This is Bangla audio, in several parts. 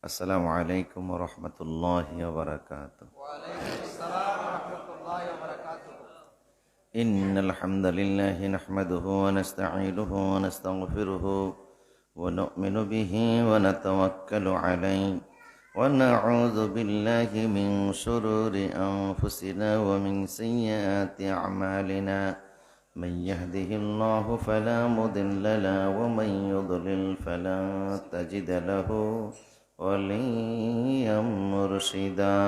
আসসালামু আলাইকুম ওয়া রাহমাতুল্লাহি ওয়া বারাকাতুহু। ওয়ালাইকুম আসসালাম ওয়া রাহমাতুল্লাহি ওয়া বারাকাতুহু। ইন্নাল হামদালিল্লাহি নাহমাদুহু ওয়া নাস্তাঈনুহু ওয়া নাস্তাগফিরুহু ওয়া নু'মিনু বিহি ওয়া নাতাওয়াক্কালু আলাইহি ওয়া না'উযু বিল্লাহি মিন শুরুরি আনফুসিনা ওয়া মিন sayyiati a'malina man yahdihillahu fala mudilla lahu wa man yudlil fala tajida lahu وليا مرشدا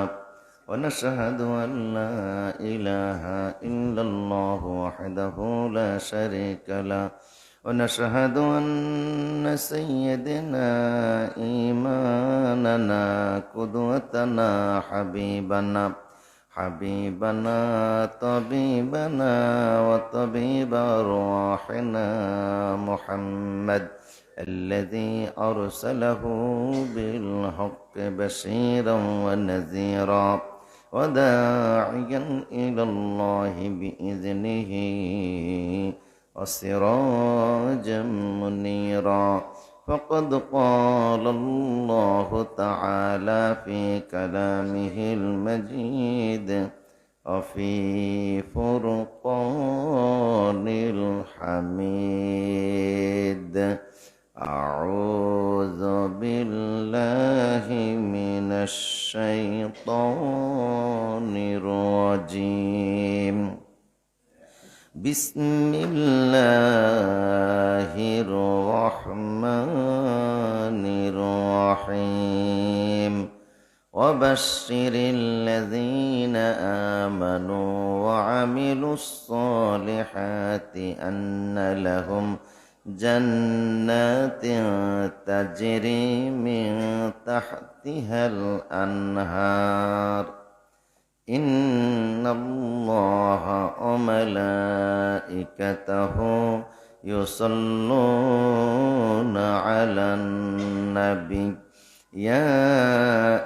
ونشهد أن لا إله إلا الله وحده لا شريك له ونشهد أن سيدنا إيماننا قدوتنا حبيبنا طبيبنا وطبيب أرواحنا محمد الذي أرسله بالحق بشيرا ونذيرا وداعيا إلى الله بإذنه وسراجا منيرا فقد قال الله تعالى في كلامه المجيد وفي فرقان الحميد أعوذ بالله من الشيطان الرجيم بسم الله الرحمن الرحيم وبشر الذين آمنوا وعملوا الصالحات أن لهم جنات تجري من تحتها الأنهار إن الله وملائكته يصلون على النبي يا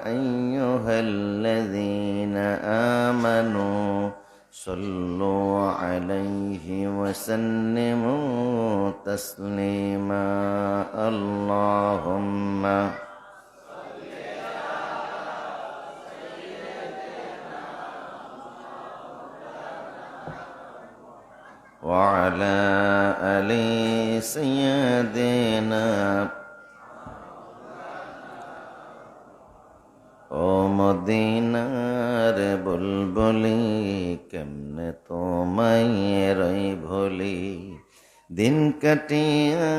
أيها الذين آمنوا صلوا عليه وسلموا تسليما اللهم وعلى آل سيدنا ও মদিনার বুলবুলি কেমনে তোমায় রই ভুলি দিন কাটিয়া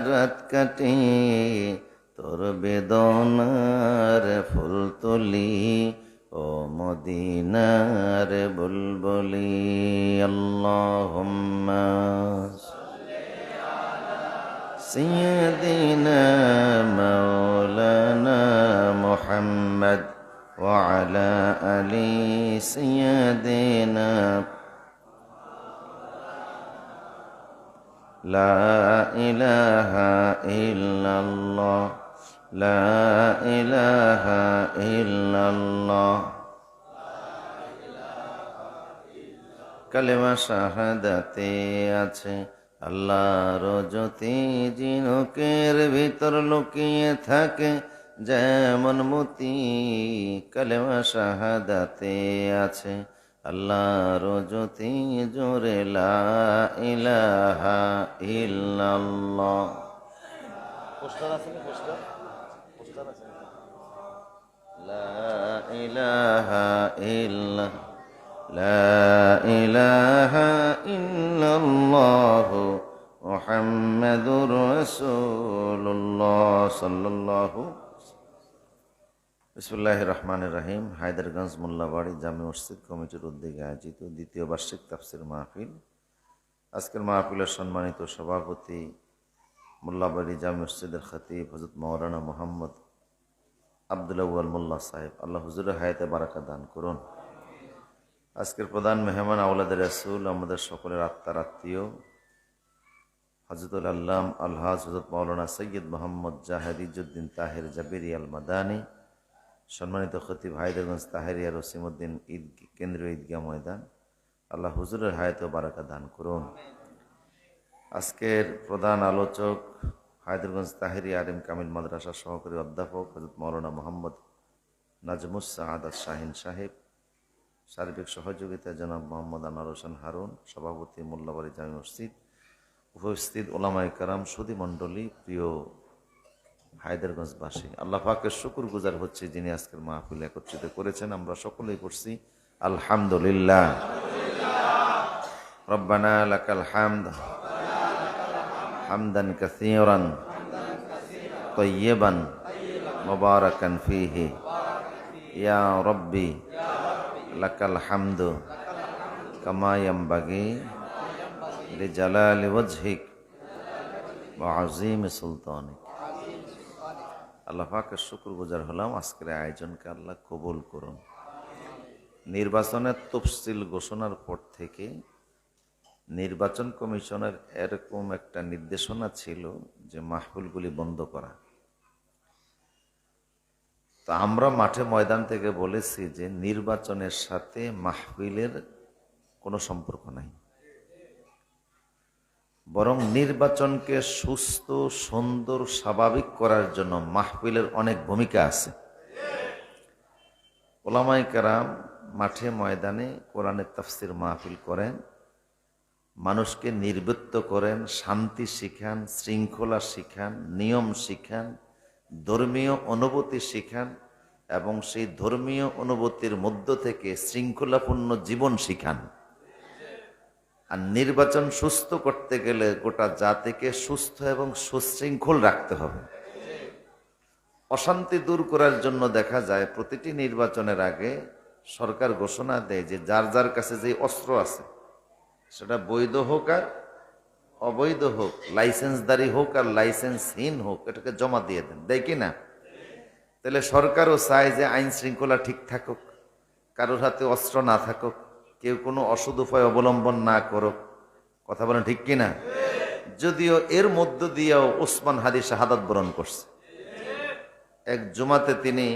রাত কাটি তোর বেদনার ফুল তুলি ও মদিনার বুলবুলি আল্লাহুম্মা سيدنا مولانا محمد وعلى آل سيدنا لا إله إلا الله لا إله إلا الله কালেমা শাহাদাতে আছে আল্লাহর জ্যোতি জিনুকের ভিতর লুকিয়ে থাকে যেমন মতি কালেমা শাহাদাতে আছে আল্লাহর জ্যোতি জোরে লা ইলাহা ইল্লাল্লাহ। পোস্টার আছে না? পোস্টার আছে। লা ইলাহা ইল্লাল্লাহ লা ইলাহা ইল্লাল্লাহু মুহাম্মাদুর রাসূলুল্লাহ সাল্লাল্লাহু। বিসমিল্লাহির রহমানির রহিম। হায়দারগঞ্জ মোল্লাবাড়ি জামে মসজিদ কমিটির উদ্যোগে আয়োজিত দ্বিতীয় বার্ষিক তাফসির মাহফিল। আজকের মাহফিলের সম্মানিত সভাপতি মোল্লাবাড়ি জামে মসজিদের খতিব হযরত মাওলানা মুহাম্মদ আব্দুল আউয়াল মোল্লা সাহেব, আল্লাহ হুজুরের হায়াতে বারাকা দান করুন। আজকের প্রধান মেহমান আওলাদের রাসূল, আমাদের সকলের আত্মার আত্মীয় হযরতুল আল্লাম আলহাজ হযরত মাওলানা সৈয়দ মোহাম্মদ জাহেদ ইজ্জুদ্দিন তাহের জাবিরি আল মাদানী, সম্মানিত খতিব হায়দারগঞ্জ তাহেরিয়া রসিমউদ্দিন কেন্দ্রীয় ঈদগাহ ময়দান, আল্লাহ হুজুরের হায়াতে বারাকা দান করুন। আজকের প্রধান আলোচক হায়দরগঞ্জ তাহেরি আরিম কামিল মাদ্রাসার সহকারী অধ্যাপক হযরত মাওলানা মোহাম্মদ নাজমুস সাআদাত শাহিন সাহেব, সার্বিক সহযোগিতায় জনাব মোহাম্মদ আনোয়ার হোসেন হারুন, সভাপতি মোল্লাবাড়ি জামি মসজিদ, উপস্থিত ওলামায়ে কেরাম, সুধী মণ্ডলী, প্রিয় হায়দরগঞ্জবাসী, আল্লাহ পাকের শুকর গুজার হচ্ছে যিনি আজকের মাহফিল একত্রিত করেছেন। আমরা সকলেই পড়ছি আলহামদুলিল্লাহ। রব্বানা লাকাল হামদ হামদান কাসীরান তাইয়্যিবান মুবারাকান ফীহি ইয়া রব্বি লাকাল হামদু কামা ইয়ানবাগি লিজালালি ওয়াজহিক ওয়া আযীমি সুলতানিক। আল্লাহ পাকের শুকর গুজার হলাম, আজকের আয়োজনকে আল্লাহ কবুল করুন। নির্বাচনের তফসিল ঘোষণার পর থেকে নির্বাচন কমিশনের এরকম একটা নির্দেশনা ছিল যে মাহফিলগুলি বন্ধ করা। তো আমরা মাঠে ময়দান থেকে বলেছি যে নির্বাচনের সাথে মাহফিলের কোনো সম্পর্ক নাই, বরং নির্বাচনকে সুস্থ, সুন্দর, স্বাভাবিক করার জন্য মাহফিলের অনেক ভূমিকা আছে। ওলামায়ে কেরাম মাঠে ময়দানে কোরআনের তাফসীর মাহফিল করেন, মানুষকে নির্বৃত্ত করেন, শান্তি শিখান, শৃঙ্খলা শিখান, নিয়ম শিখান, ধর্মীয় অনুভূতি শিখান এবং সেই ধর্মীয় অনুভূতির মধ্য থেকে শৃঙ্খলাপূর্ণ জীবন শিখান। আর নির্বাচন সুস্থ করতে গেলে গোটা জাতিকে সুস্থ এবং সুশৃঙ্খল রাখতে হবে। অশান্তি দূর করার জন্য দেখা যায় প্রতিটি নির্বাচনের আগে সরকার ঘোষণা দেয় যে যার যার কাছে যে অস্ত্র আছে, সেটা বৈধ হোক আর অবৈধ হোক, লাইসেন্সদারি হোক আর লাইসেন্সহীন হোক, এটাকে জমা দিয়ে দেন, দেয় কি না? তাহলে সরকারও চায় যে আইন শৃঙ্খলা ঠিক থাকুক, কারোর হাতে অস্ত্র না থাকুক, কেউ কোনো অসৎ উপায় অবলম্বন না করুক। কথা বলেন ঠিক কিনা? যদিও এর মধ্য দিয়েও ওসমান হাদি শাহাদাত বরণ করছে। এক জুমাতে তিনি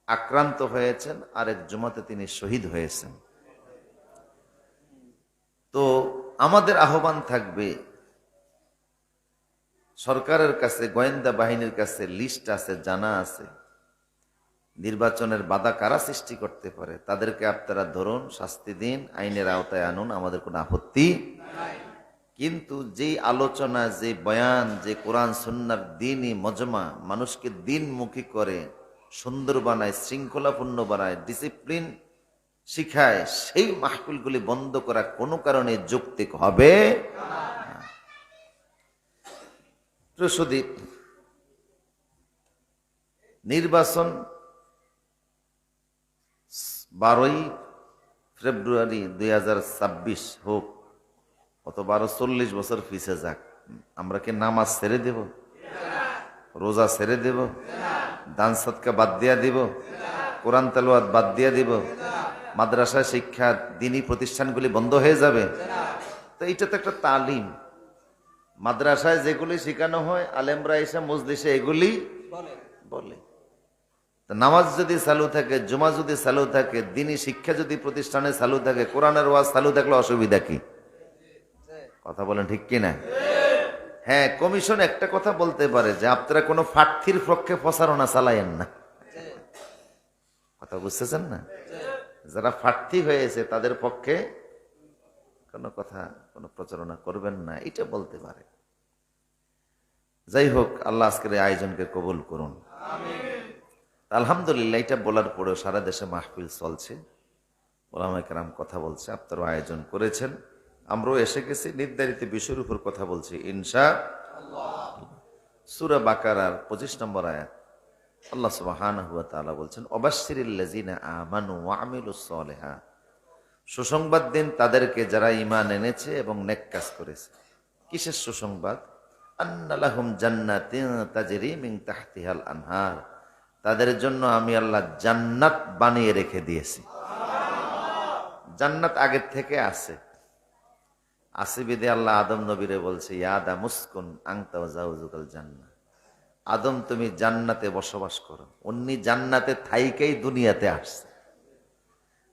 আক্রান্ত হয়েছেন আর এক জুমাতে তিনি শহীদ হয়েছেন। তো আমাদের আহ্বান থাকবে, সরকারের কাছে, গোয়েন্দা বাহিনীর কাছে লিস্ট আছে, জানা আছে নির্বাচনের বাধা কারা সৃষ্টি করতে পারে, তাদেরকে আপনারা ধরুন, শাস্তি দিন, আইনের আওতায় আনুন, আমাদের কোনো আপত্তি। কিন্তু যেই আলোচনা, যে বয়ান, যে কোরআন সুন্নাহর দ্বীনি মজমা মানুষকে দিনমুখী করে, সুন্দর বানায়, শৃঙ্খলাপূর্ণ বানায়, ডিসিপ্লিন শিখায়, সেই মাহফিলগুলি বন্ধ করা কোনো কারণে যৌক্তিক হবে না। প্রসদীপ নির্বাচন 12ই ফেব্রুয়ারি 2026 হোক অথবা 40 বছর পিছে যাক, আমরা কি নামাজ ছেড়ে দেব? রোজা ছেড়ে দেব? দান সদকা বাদ দিয়া দিব? কোরআন তেলাওয়াত বাদ দিয়া দিব? মাদ্রাসা শিক্ষা, দ্বীনি প্রতিষ্ঠানগুলি বন্ধ হয়ে যাবে? তো এইটা তো একটা তালিম। মাদ্রাসায় যেগুলি শেখানো হয়, আলেমরা এসে মজলিসে এগুলি বলে। নামাজ যদি চালু থাকে, জুমা যদি চালু থাকে, দ্বীনি শিক্ষা যদি প্রতিষ্ঠানে চালু থাকে, কোরআনের ওয়াজ চালু থাকলে অসুবিধা কি? কথা বলেন ঠিক কিনা? হ্যাঁ, কমিশন একটা কথা বলতে পারে যে আপনারা কোনো প্রার্থীর পক্ষে প্রচারণা চালায়েন না। কথা বুঝতেছেন না? যারা প্রার্থী হয়েছে তাদের পক্ষে কোনো কথা, কোনো প্রচারণা করবেন না, এটা বলতে পারে। যাই হোক, আল্লাহ আজকের এই আয়োজনকে কবুল করুন। আলহামদুলিল্লাহ, এটা বলার পরেও সারা দেশে মাহফিল চলছে, ওলামায়ে কেরাম কথা বলছে, আপনারাও আয়োজন করেছেন, আমরাও এসে গেছি, নির্ধারিত বিষয়ের উপর কথা বলছি ইনশাআল্লাহ। সূরা বাকারার 25 নম্বর আয়াত, আল্লাহ সুবহানাহু ওয়া তাআলা বলছেন, অবাশশিরিল্লাযিনা আমানু ওয়া আমিলুস সালিহাত, সুসংবাদ দিন তাদেরকে যারা ঈমান এনেছে এবং নেক কাজ করেছে। কিসের সুসংবাদ? আন্না লাহুম জান্নাতিন তাজরি মিন তাহতিহাল আনহার, তাদের জন্য আমি আল্লাহ জান্নাত বানিয়ে রেখে দিয়েছি। জান্নাত আগের থেকে আছে বিদে আল্লাহ আদম নবীরে বলছে, ইয়া আদম উসকুন আনতা ওয়া যাওজুকাল জান্নাহ, আদম তুমি জান্নাতে বসবাস করো। উনি জান্নাতে থাইকেই দুনিয়াতে আসছে,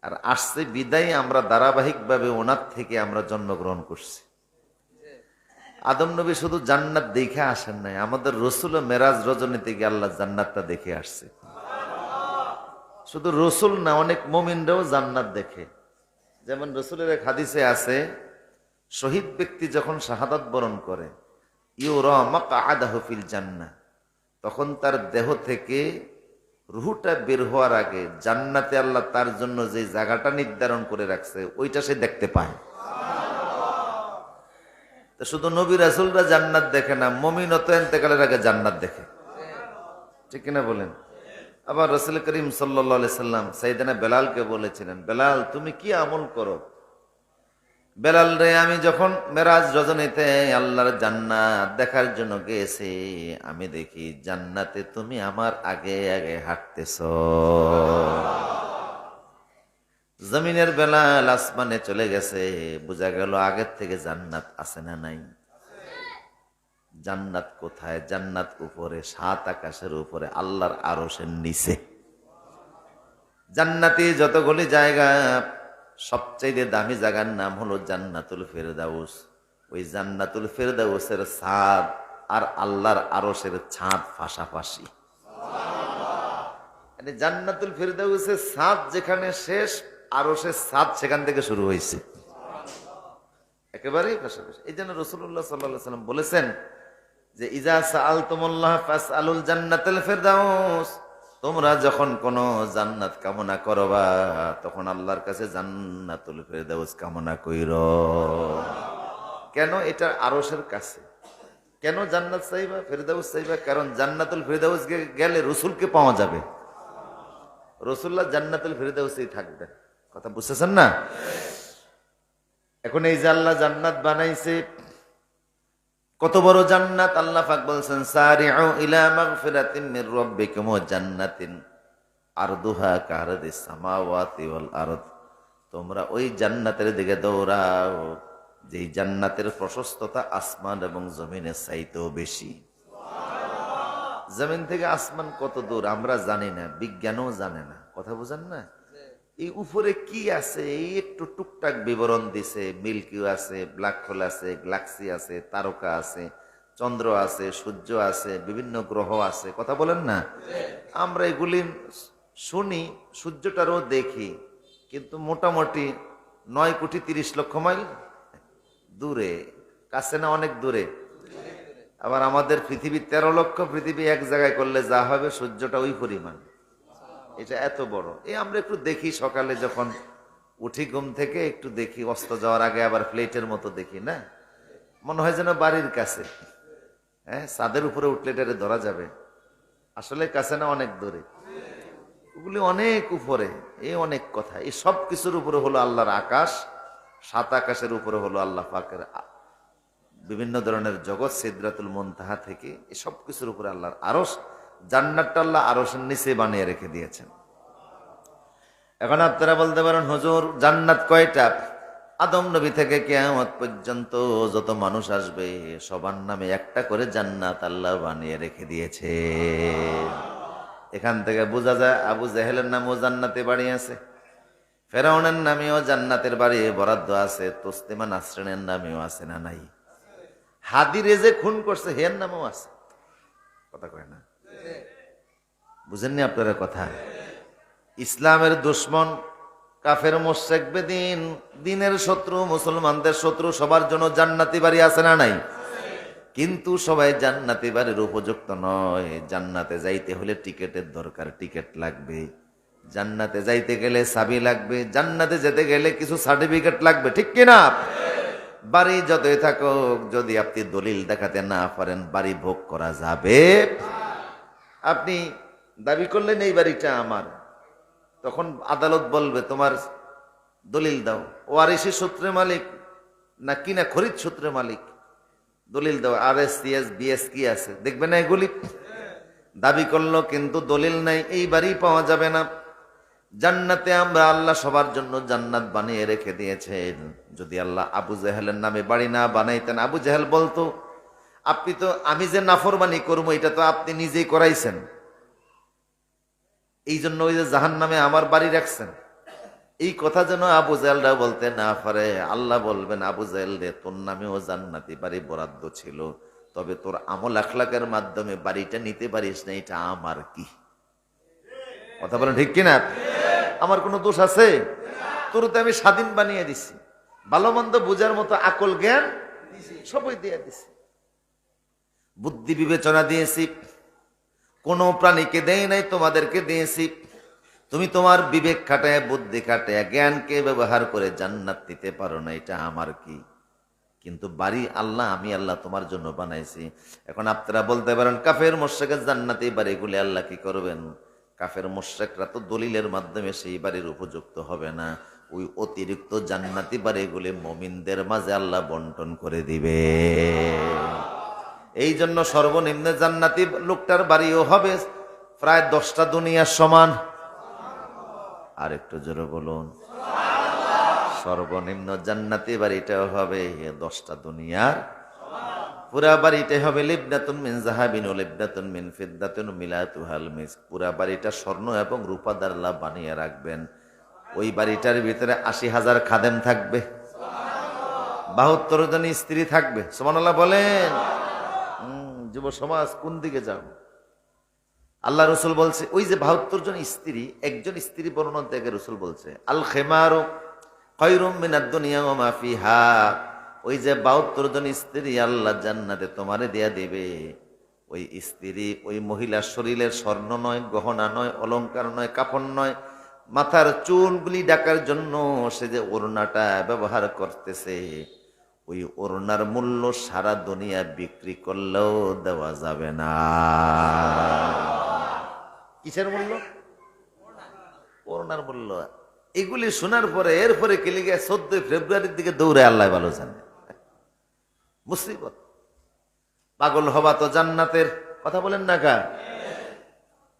আর আসছে বিদায় আমরা ধারাবাহিকভাবে ওনার থেকে আমরা জন্মগ্রহণ করছি। আদম নবী শুধু জান্নাত দেখে আসেন নাই, আমাদের রসুল মেরাজ রজনীতে গিয়ে আল্লাহ জান্নাতটা দেখে আসছে। শুধু রসুল না, অনেক মুমিনরাও জান্নাত দেখে। যেমন রসুলের এক হাদিসে আছে, শহীদ ব্যক্তি যখন শাহাদাত বরণ করে, ইউরা মাকআদাহু ফিল জান্নাহ, তখন তার দেহ থেকে রুহটা বের হওয়ার আগে জান্নাতে আল্লাহ তার জন্য যে জায়গাটা নির্ধারণ করে রাখছে ওইটা সে দেখতে পায়। তো শুধু নবী রাসূলরা জান্নাত দেখে না, মুমিনও তো ইন্তেকালের আগে জান্নাত দেখে, ঠিক কিনা বলেন? আবার রাসূল করিম সাল্লাল্লাহু আলাইহি সাল্লাম সাইয়েদনা বেলালকে বলেছিলেন, বেলাল তুমি কি আমল করো? বেলাল রে, আমি যখন মেরাজ রজনীতে আল্লাহর জান্নাত দেখার জন্য গেছি, আমি দেখি জান্নাতে তুমি আমার আগে আগে হাঁটতেছ। জমিনের বেলাল আসমানে চলে গেছে, বোঝা গেল আগের থেকে জান্নাত আছে না নাই? জান্নাত কোথায়? জান্নাত উপরে, 7 আকাশের উপরে, আল্লাহর আরশের নিচে। জান্নাতি যতগুলি জায়গা, সবচেয়ে দামি জায়গার নাম হলো জান্নাতুল ফেরদাউস। ওই জান্নাতুল ফেরদাউসের ছাদ আর আল্লাহর আরশের ছাদ পাশাপাশি। মানে জান্নাতুল ফেরদাউসের ছাদ যেখানে শেষ, আরশের ছাদ সেখান থেকে শুরু হয়েছে, একেবারেই পাশাপাশি। এই জন্য রাসূলুল্লাহ সাল্লাল্লাহু আলাইহি ওয়াসাল্লাম বলেছেন যে ইজা সাআলতুমুল্লাহ ফাসআলুল জান্নাতুল ফেরদাউস, তোমরা যখন কোন জান্নাত কামনা করবা তখন আল্লাহর কাছে জান্নাতুল ফেরদাউস কামনা কইরো। কেন? এটা আরশের কাছে। কেন জান্নাত চাইবা, ফেরদাউস চাইবা? কারণ জান্নাতুল ফেরদাউস গেলে রসুলকে পাওয়া যাবে, রসুল্লাহ জান্নাতুল ফেরদাউসেই থাকবে। কথা বুঝতেছেন না? এখন এই যে আল্লাহ জান্নাত বানাইছে, কত বড় জান্নাত! আল্লাহ পাক বলছেন, সারিউ ইলা মাগফিরাতিম মির রাব্বিকুম ওয়া জান্নাতিন আরদুহা কারদিস সামাওয়াতি ওয়াল আরদ। তোমরা ওই জান্নাতের দিকে দৌড়াও যেই জান্নাতের প্রশস্ততা আসমান এবং জমিনের চাইতেও বেশি। জমিন থেকে আসমান কত দূর আমরা জানি না, বিজ্ঞানও জানে না। কথা বুঝেন না? এই উপরে কি আছে এই একটু টুকটাক বিবরণ দিছে। মিল্কি ওয়ে আছে, ব্ল্যাক হোল আছে, গ্যালাক্সি আছে, তারকা আছে, চন্দ্র আছে, সূর্য আছে, বিভিন্ন গ্রহ আছে। কথা বলেন না? আমরা এগুলি শুনি, সূর্যটারও দেখি, কিন্তু মোটামুটি 9,30,00,000 মাইল দূরে, কাছে না অনেক দূরে। আবার আমাদের পৃথিবী 13 লক্ষ, পৃথিবী এক জায়গায় করলে যা হবে সূর্যটা ওই পরিমাণ। এটা এত বড়। এই আমরা একটু দেখি, সকালে যখন উঠি ঘুম থেকে একটু দেখি, অস্ত যাওয়ার আগে আবার প্লেটের মতো দেখি, না মনে হয় যেন বাড়ির কাছে। হ্যাঁ, ছাদের উপরে উঠলে এটারে ধরা যাবে, আসলে কাছে না অনেক দূরে। ওগুলি অনেক উপরে। এই অনেক কথা। এই সব কিছুর উপরে হলো আল্লাহর আকাশ, 7 আকাশের উপরে হলো আল্লাহ পাকের বিভিন্ন ধরনের জগৎ, সিদরাতুল মুনতাহা থেকে এই সব কিছুর উপরে আল্লাহর আরশ। জান্নাতটা আল্লাহ আরশের নিচে বানিয়ে রেখে দিয়েছেন। এখন আপনারা বলতে পারেন, হুজুর জান্নাত কয়টা? আদম নবী থেকে কিয়ামত পর্যন্ত যত মানুষ আসবে সবার নামে একটা করে জান্নাত আল্লাহ বানিয়ে রেখে দিয়েছে। এখান থেকে বোঝা যায় আবু জেহেলের নামেও জান্নাতে বাড়ি আছে, ফেরাউনের নামেও জান্নাতের বাড়ি বরাদ্দ আছে, তসলিমা নাসরিনের নামেও আছে না নাই? হাদিরে যে খুন করছে হের নামেও আছে। কথা কয় না? বুঝেননি আপনারা কথা? ইসলামের দুশ্মন, কাফের, মুশরিক, বেদিন, দিনের শত্রু, মুসলমানদের শত্রু, সবার জন্য জান্নাতি বাড়ি আছে না নাই? কিন্তু সবাই জান্নাতি বাড়ির উপযুক্ত নয়। জান্নাতে যাইতে হলে টিকেটের দরকার, টিকেট লাগবে। জান্নাতে যাইতে গেলে চাবি লাগবে, জান্নাতে যেতে গেলে কিছু সার্টিফিকেট লাগবে, ঠিক কিনা? বাড়ি যতই থাকুক, যদি আপনি দলিল দেখাতে না পারেন বাড়ি ভোগ করা যাবে? আপনি দাবি করলেন এই বাড়িটা আমার, তখন আদালত বলবে তোমার দলিল দাও। ওয়ারিশি সূত্রে মালিক না কিনা খরিদ সূত্রে মালিক, দলিল দাও। RSCS BS কি আছে দেখবে না? এগুলি দাবি করলো কিন্তু দলিল নাই, এই বাড়ি পাওয়া যাবে না। জান্নাতে আমরা আল্লাহ সবার জন্য জান্নাত বানিয়ে রেখে দিয়েছেন। যদি আল্লাহ আবু জেহেলের নামে বাড়ি না বানাইতেন, আবু জেহেল বলতো আপনি তো, আমি যে নাফরমানি করবো এটা তো আপনি নিজেই করাইছেন, এই জন্য ওই যে জাহান্নামে আমার বাড়ি রাখছেন। এই কথা যেন আবু জাহেলরা বলতে না পারে। আল্লাহ বলবেন, আবু জাহেল রে, তোর নামেও জান্নাতি বাড়ি বরাদ্দ ছিল, তবে তোর আমল আখলাকের মাধ্যমে বাড়িটা নিতে পারিস না, এটা আমার কি? কথা বলেন ঠিক কিনা? আমার কোনো দোষ আছে? তোর তো আমি স্বাধীন বানিয়ে দিছি, ভালো মন্দ বুঝার মতো আকল জ্ঞান সবই দিয়ে দিছি, বুদ্ধি বিবেচনা দিয়েছি, কোনো প্রাণীকে দেই নাই, তোমাদেরকে দিয়েছি। তুমি তোমার বিবেক খাটায়, বুদ্ধি খাটায়, জ্ঞানকে ব্যবহার করে জান্নাত দিতে পারো না, এটা আমার কি? কিন্তু বাড়ি আল্লাহ, আমি আল্লাহ তোমার জন্য বানাইছি। এখন আপনারা বলতে পারেন, কাফের মুশরিকের জান্নাতি বাড়িগুলি আল্লাহ কি করবেন? কাফের মুশরিকরা তো দলিলের মাধ্যমে সেই বাড়ির উপযুক্ত হবে না, ওই অতিরিক্ত জান্নাতি বাড়িগুলি মুমিনদের মাঝে আল্লাহ বন্টন করে দিবে। এই জন্য সর্বনিম্ন জান্নাতি লোকটার বাড়িও হবে প্রায় 10টা দুনিয়ার সমান। আর একটু জোরে বলুন, সর্বনিম্ন জান্নাতি বাড়িটাও হবে 10টা দুনিয়ার, পুরা বাড়িটাই হবে লিবনাতুন মিন যাহাবিন ওয়া লিবনাতুন মিন ফিদ্দাতিন মিলাতুহাল মিসক। পুরা বাড়িটা স্বর্ণ এবং রূপা দ্বারা আল্লাহ বানিয়ে রাখবেন। ওই বাড়িটার ভিতরে 80,000 খাদেম থাকবে, 72 জন স্ত্রী থাকবে। সুবহানাল্লাহ বলেন। যুব সমাজ কোন দিকে যাও? আল্লাহ রসুল বলছে, ওই যে 72 জন স্ত্রী, একজন স্ত্রী বর্ণনা থেকে রসুল বলছে, আল খেমারু খায়রুম মিনাদ দুনিয়া ওয়া মা ফিহা। ওই যে 72 জন স্ত্রী আল্লাহ জান্নাতে তোমারে দেয়া দেবে, ওই স্ত্রী, ওই মহিলার শরীরের স্বর্ণ নয়, গহনা নয়, অলংকার নয়, কাফন নয়, মাথার চুলগুলি ঢাকার জন্য সে যে ওড়নাটা ব্যবহার করতেছে, ওই ওড়নার মূল্য সারা দুনিয়া বিক্রি করলেও দেওয়া যাবে না। কিসের মূল্য? ওড়নার মূল্য। এগুলি শোনার পরে এরপরে কেলিগে 14 ফেব্রুয়ারির দিকে দৌড়ে আল্লাহ ভালো জানে। মুসিবত। পাগল হবা তো জান্নাতের কথা বলেন না কা?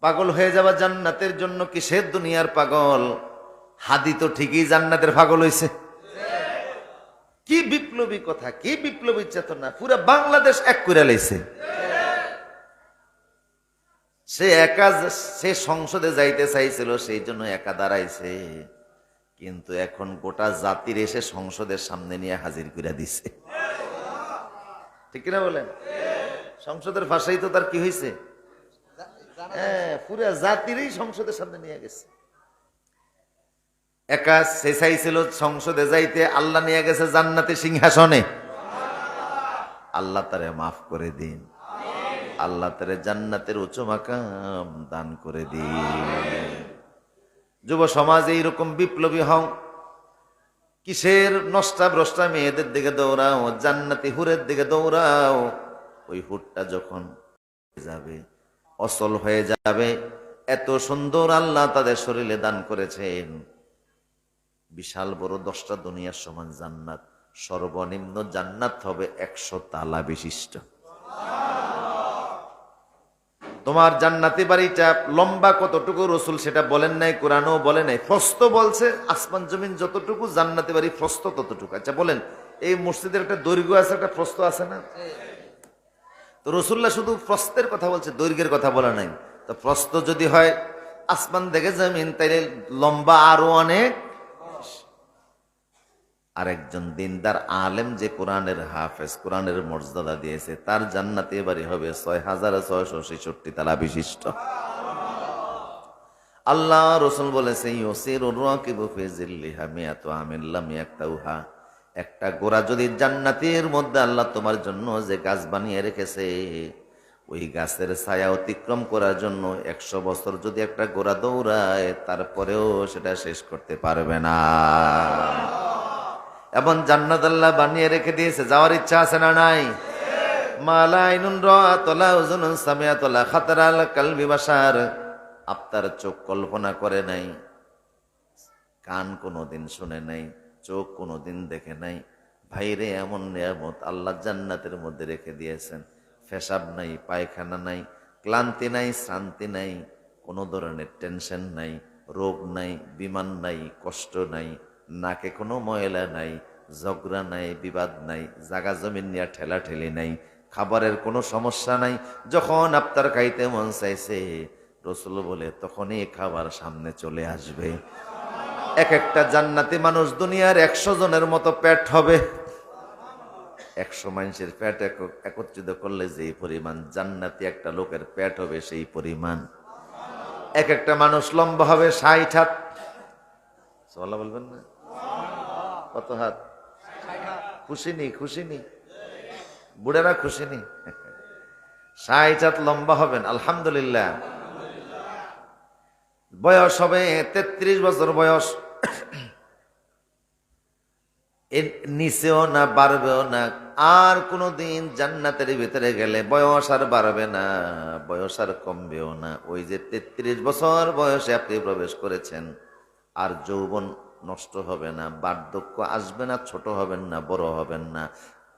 পাগল হয়ে যাবা জান্নাতের জন্য, কিসের দুনিয়ার পাগল? হাদি তো ঠিকই জান্নাতের পাগল হয়েছে। কি বিপ্লবী কথা, কি বিপ্লবী চেতনা, পুরা বাংলাদেশ এক করে লাইছে। সে একা, সে সংসদে যাইতে চাইছিল, সেই জন্য একা দাঁড়াইছে, কিন্তু এখন গোটা জাতির এসে সংসদের সামনে নিয়ে হাজির করে দিছে। ঠিক কিনা বলেন? সংসদের ভাষাই তো তার কি হয়েছে? হ্যাঁ, পুরা জাতিরই সংসদের সামনে নিয়ে গেছে। একা সে চাইছিল সংসদে যাইতে, আল্লাহ নিয়ে গেছে জান্নাতে সিংহাসনে। আল্লাহ তারে মাফ করে দিন, আল্লাহ তারে জান্নাতের উচ্চ মাকাম দান করে দিন। যুব সমাজ এইরকম বিপ্লবী হও। কিসের নষ্টা ভ্রষ্টা মেয়েদের দিকে দৌড়াও, জান্নাতি হুরের দিকে দৌড়াও। ওই হুরটা যখন যাবে, অচল হয়ে যাবে, এত সুন্দর আল্লাহ তাদের শরীরে দান করেছেন, বিশাল বড় 10টা দুনিয়ার সমান জান্নাত। সর্বনিম্ন জান্নাত হবে 100 তালা বিশিষ্ট। তোমার জান্নাতি বাড়িটা লম্বা কতটুকু রসুল সেটা বলেন নাই, কোরআনও বলে নাই। প্রস্থ বলছে আসমান জমিন যতটুকু, জান্নাতি বাড়ি প্রস্থ ততটুকু। আচ্ছা বলেন, এই মসজিদের একটা দৈর্ঘ্য আছে, একটা প্রস্থ আছে না? তো রসুল্লাহ শুধু প্রস্থের কথা বলছে, দৈর্ঘ্যের কথা বলা নাই। তো প্রস্থ যদি হয় আসমান দেখে জমিন, তাইলে লম্বা আরো অনেক। আরেকজন দিনদার আলেম যে কোরআনের হাফেজ, কোরআনের মর্যাদা দিয়েছে, তার জান্নাতে বাড়ি হবে 6666 তালা বিশিষ্ট। আল্লাহ রসুল বলেছে, ইউসিরুর রাকিবু ফি জিল্লিহা মিয়াতু আমিন লাম ইয়াকতাউহা। একটা গোরা যদি জান্নাতের মধ্যে আল্লাহ তোমার জন্য যে গাছ বানিয়ে রেখেছে, ওই গাছের ছায়া অতিক্রম করার জন্য 100 বছর যদি একটা গোরা দৌড়ায়, তারপরেও সেটা শেষ করতে পারবে না। এবং জান্নাত আল্লাহ বানিয়ে রেখে দিয়েছে, যাওয়ার ইচ্ছা আছে না নাই? মালা আইনুন রাআত ওয়ালা উযুনুন সামিআত ওয়ালা খাতারা আলা কলবি বাশার। আপনার চোখ কল্পনা করে নাই, কান কোনোদিন শুনে নাই, চোখ কোনোদিন দেখে নাই। ভাইরে, এমন নিয়ামত আল্লাহ জান্নাতের মধ্যে রেখে দিয়েছেন। পেশাব নাই, পায়খানা নাই, ক্লান্তি নাই, শ্রান্তি নাই, কোনো ধরনের টেনশন নাই, রোগ নাই, বিমান নাই, কষ্ট নাই, নাকে কোনো ময়লা নাই, ঝগড়া নাই, বিবাদ নাই, জাগা জমিন নিয়ে ঠেলাঠেলি নাই, খাবারের কোনো সমস্যা নাই। যখন আপনার খাইতে মন চাইছে, রসুল বলে তখনই খাবার সামনে চলে আসবে। এক একটা জান্নাতি মানুষ দুনিয়ার 100 জনের মতো পেট হবে। 100 মানুষের পেট একত্রিত করলে যেই পরিমাণ জান্নাতি একটা লোকের পেট হবে সেই পরিমাণ। এক একটা মানুষ লম্বা হবে 60 হাত। সুবহানাল্লাহ বলবেন না? কত হাত? খুশি নি? খুশি নি? বুড়েরা খুশি নি? 60 হাত লম্বা হবেন, আলহামদুলিল্লাহ। বয়স হবে 33 বছর বয়স। এর নিচেও না, বাড়বেও না। আর কোনদিন জান্নাতের ভিতরে গেলে বয়স আর বাড়বে না, বয়স আর কমবেও না। ওই যে 33 বছর বয়সে আপনি প্রবেশ করেছেন, আর যৌবন নষ্ট হবে না, বার্ধক্য আসবে না, ছোট হবেন না, বড় হবেন না।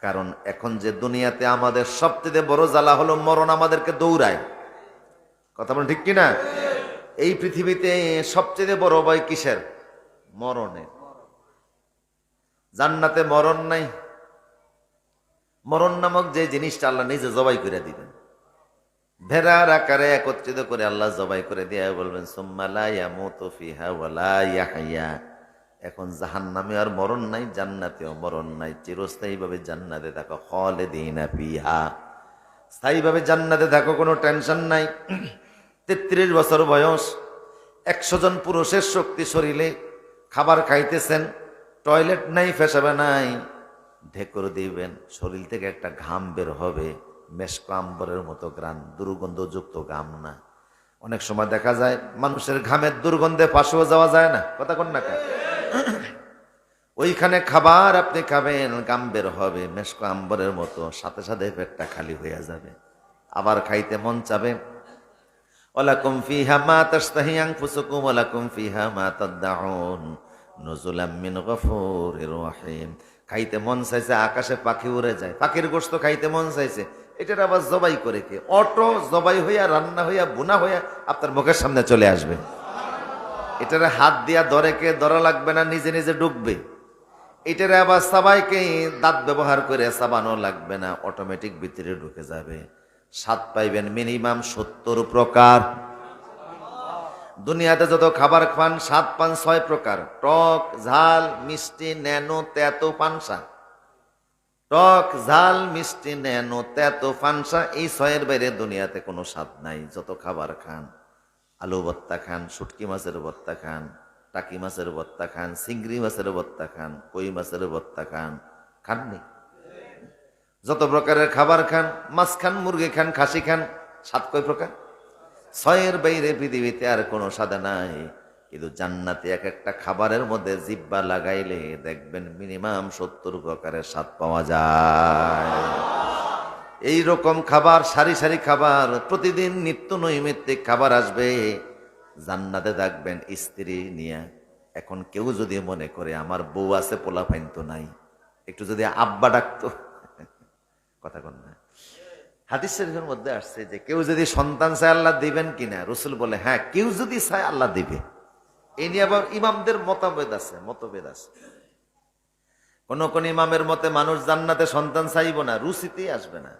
কারণ এখন যে দুনিয়াতে আমাদের সবচেয়ে বড় জ্বালা হলো মরণ, আমাদেরকে দৌড়ায়। কথা বলেন ঠিক কিনা? এই পৃথিবীতে সবচেয়ে বড় ভয় কিসের? মরণের। জান্নাতে মরণ নাই। মরণ নামক যে জিনিসটা আল্লাহ নিজে জবাই করে দিবেন, ভেড়ার আকারে একত্রিত করে আল্লাহ জবাই করে দিয়ে বলবেন সুম্মা লা ইয়ামুতু ফিহা ওয়া লা ইয়াহইয়া। এখন জাহান্নামে আর মরণ নাই, জান্নাতেও মরণ নাই। চিরস্থায়ীভাবে জান্নাতে থাকো, খালিদিনা ফিহা, স্থায়ীভাবে জান্নাতে থাকো, কোনো টেনশন নাই। 33 বছর বয়স, 100 জন পুরুষের শক্তি শরীরে, খাবার খাইতেছেন, টয়লেট নাই, পেশাবে নাই, ঢেকুর দিবেন, শরীর থেকে একটা ঘাম বের হবে, মেশক আম্বরের মতো গ্রান, দুর্গন্ধযুক্ত ঘাম না। অনেক সময় দেখা যায় মানুষের ঘামের দুর্গন্ধে পাশেও যাওয়া যায় না। কথা কোন না? ওইখানে খাবার আপনি খাবেন, ঘাম বের হবে মেশক আম্বরের মতো, সাথে সাথে পেটটা খালি হয়ে যাবে, আবার খাইতে মন চাবে। ওয়ালাকুম ফিহা মা তাশতাহি আনফুসুকুম ওয়ালাকুম ফিহা মা তাদউন নুজুলাম মিন গফুরির রহিম। খাইতে মন চাইছে, আকাশে পাখি উড়ে যায়, পাখির গোশত খাইতে মন চাইছে, এটার আবার জবাই করে কে? অটো জবাই হইয়া, রান্না হইয়া, বুনা হইয়া আপনার মুখের সামনে চলে আসবে। এটারে হাত দিয়া ধরে কে? ধরা লাগবে না, নিজে নিজে ডুববে। এটারে আবার সাবাইকে দাঁত ব্যবহার করে সাবানো লাগবে না, অটোমেটিক ভিতরে ঢুকে যাবে। স্বাদ পাইবেন মিনিমাম 70 প্রকার। দুনিয়াতে যত খাবার খান স্বাদ পান 6 প্রকার: টক, ঝাল, মিষ্টি, ন্যানো, তেতো, পানসা। টক, ঝাল, মিষ্টি, ন্যানো, তেতো, পানসা, এই 6-এর বাইরে দুনিয়াতে কোনো স্বাদ নাই। যত খাবার খান, আলু ভর্তা খান, শুটকি মাছের ভর্তা খান, টাকি মাছের ভর্তা খান, চিংড়ি মাছের ভর্তা খান, কই মাছের ভর্তা খান, খাননি? যত প্রকারের খাবার খান, মাছ খান, মুরগি খান, খাসি খান, স্বাদ কয় প্রকার? 6-এর বাইরে পৃথিবীতে আর কোনো স্বাদ নাই। কিন্তু জান্নাতে এক একটা খাবারের মধ্যে জিহ্বা লাগাইলে দেখবেন মিনিমাম 70 প্রকারের স্বাদ পাওয়া যায়। এই রকম খাবার, সারি সারি খাবার, প্রতিদিন নিত্য নৈমিত্তিক খাবার আসবে। জান্নাতে থাকবেন স্ত্রী নিয়ে। এখন কেউ যদি মনে করে আমার বউ আছে, পোলা পাইন তো নাই, একটু যদি আব্বা ডাকতো, কথা কন না? হাদিস শরীফের মধ্যে আসছে যে কেউ যদি সন্তান চায় আল্লাহ দিবেন কিনা, রাসূল বলে হ্যাঁ, কেউ যদি চায় আল্লাহ দিবে। এই নিয়ে আবার ইমামদের মতভেদ আছে। কোন কোন ইমামের মতে মানুষ জান্নাতে সন্তান চাইব না, রুচিতেই আসবে না।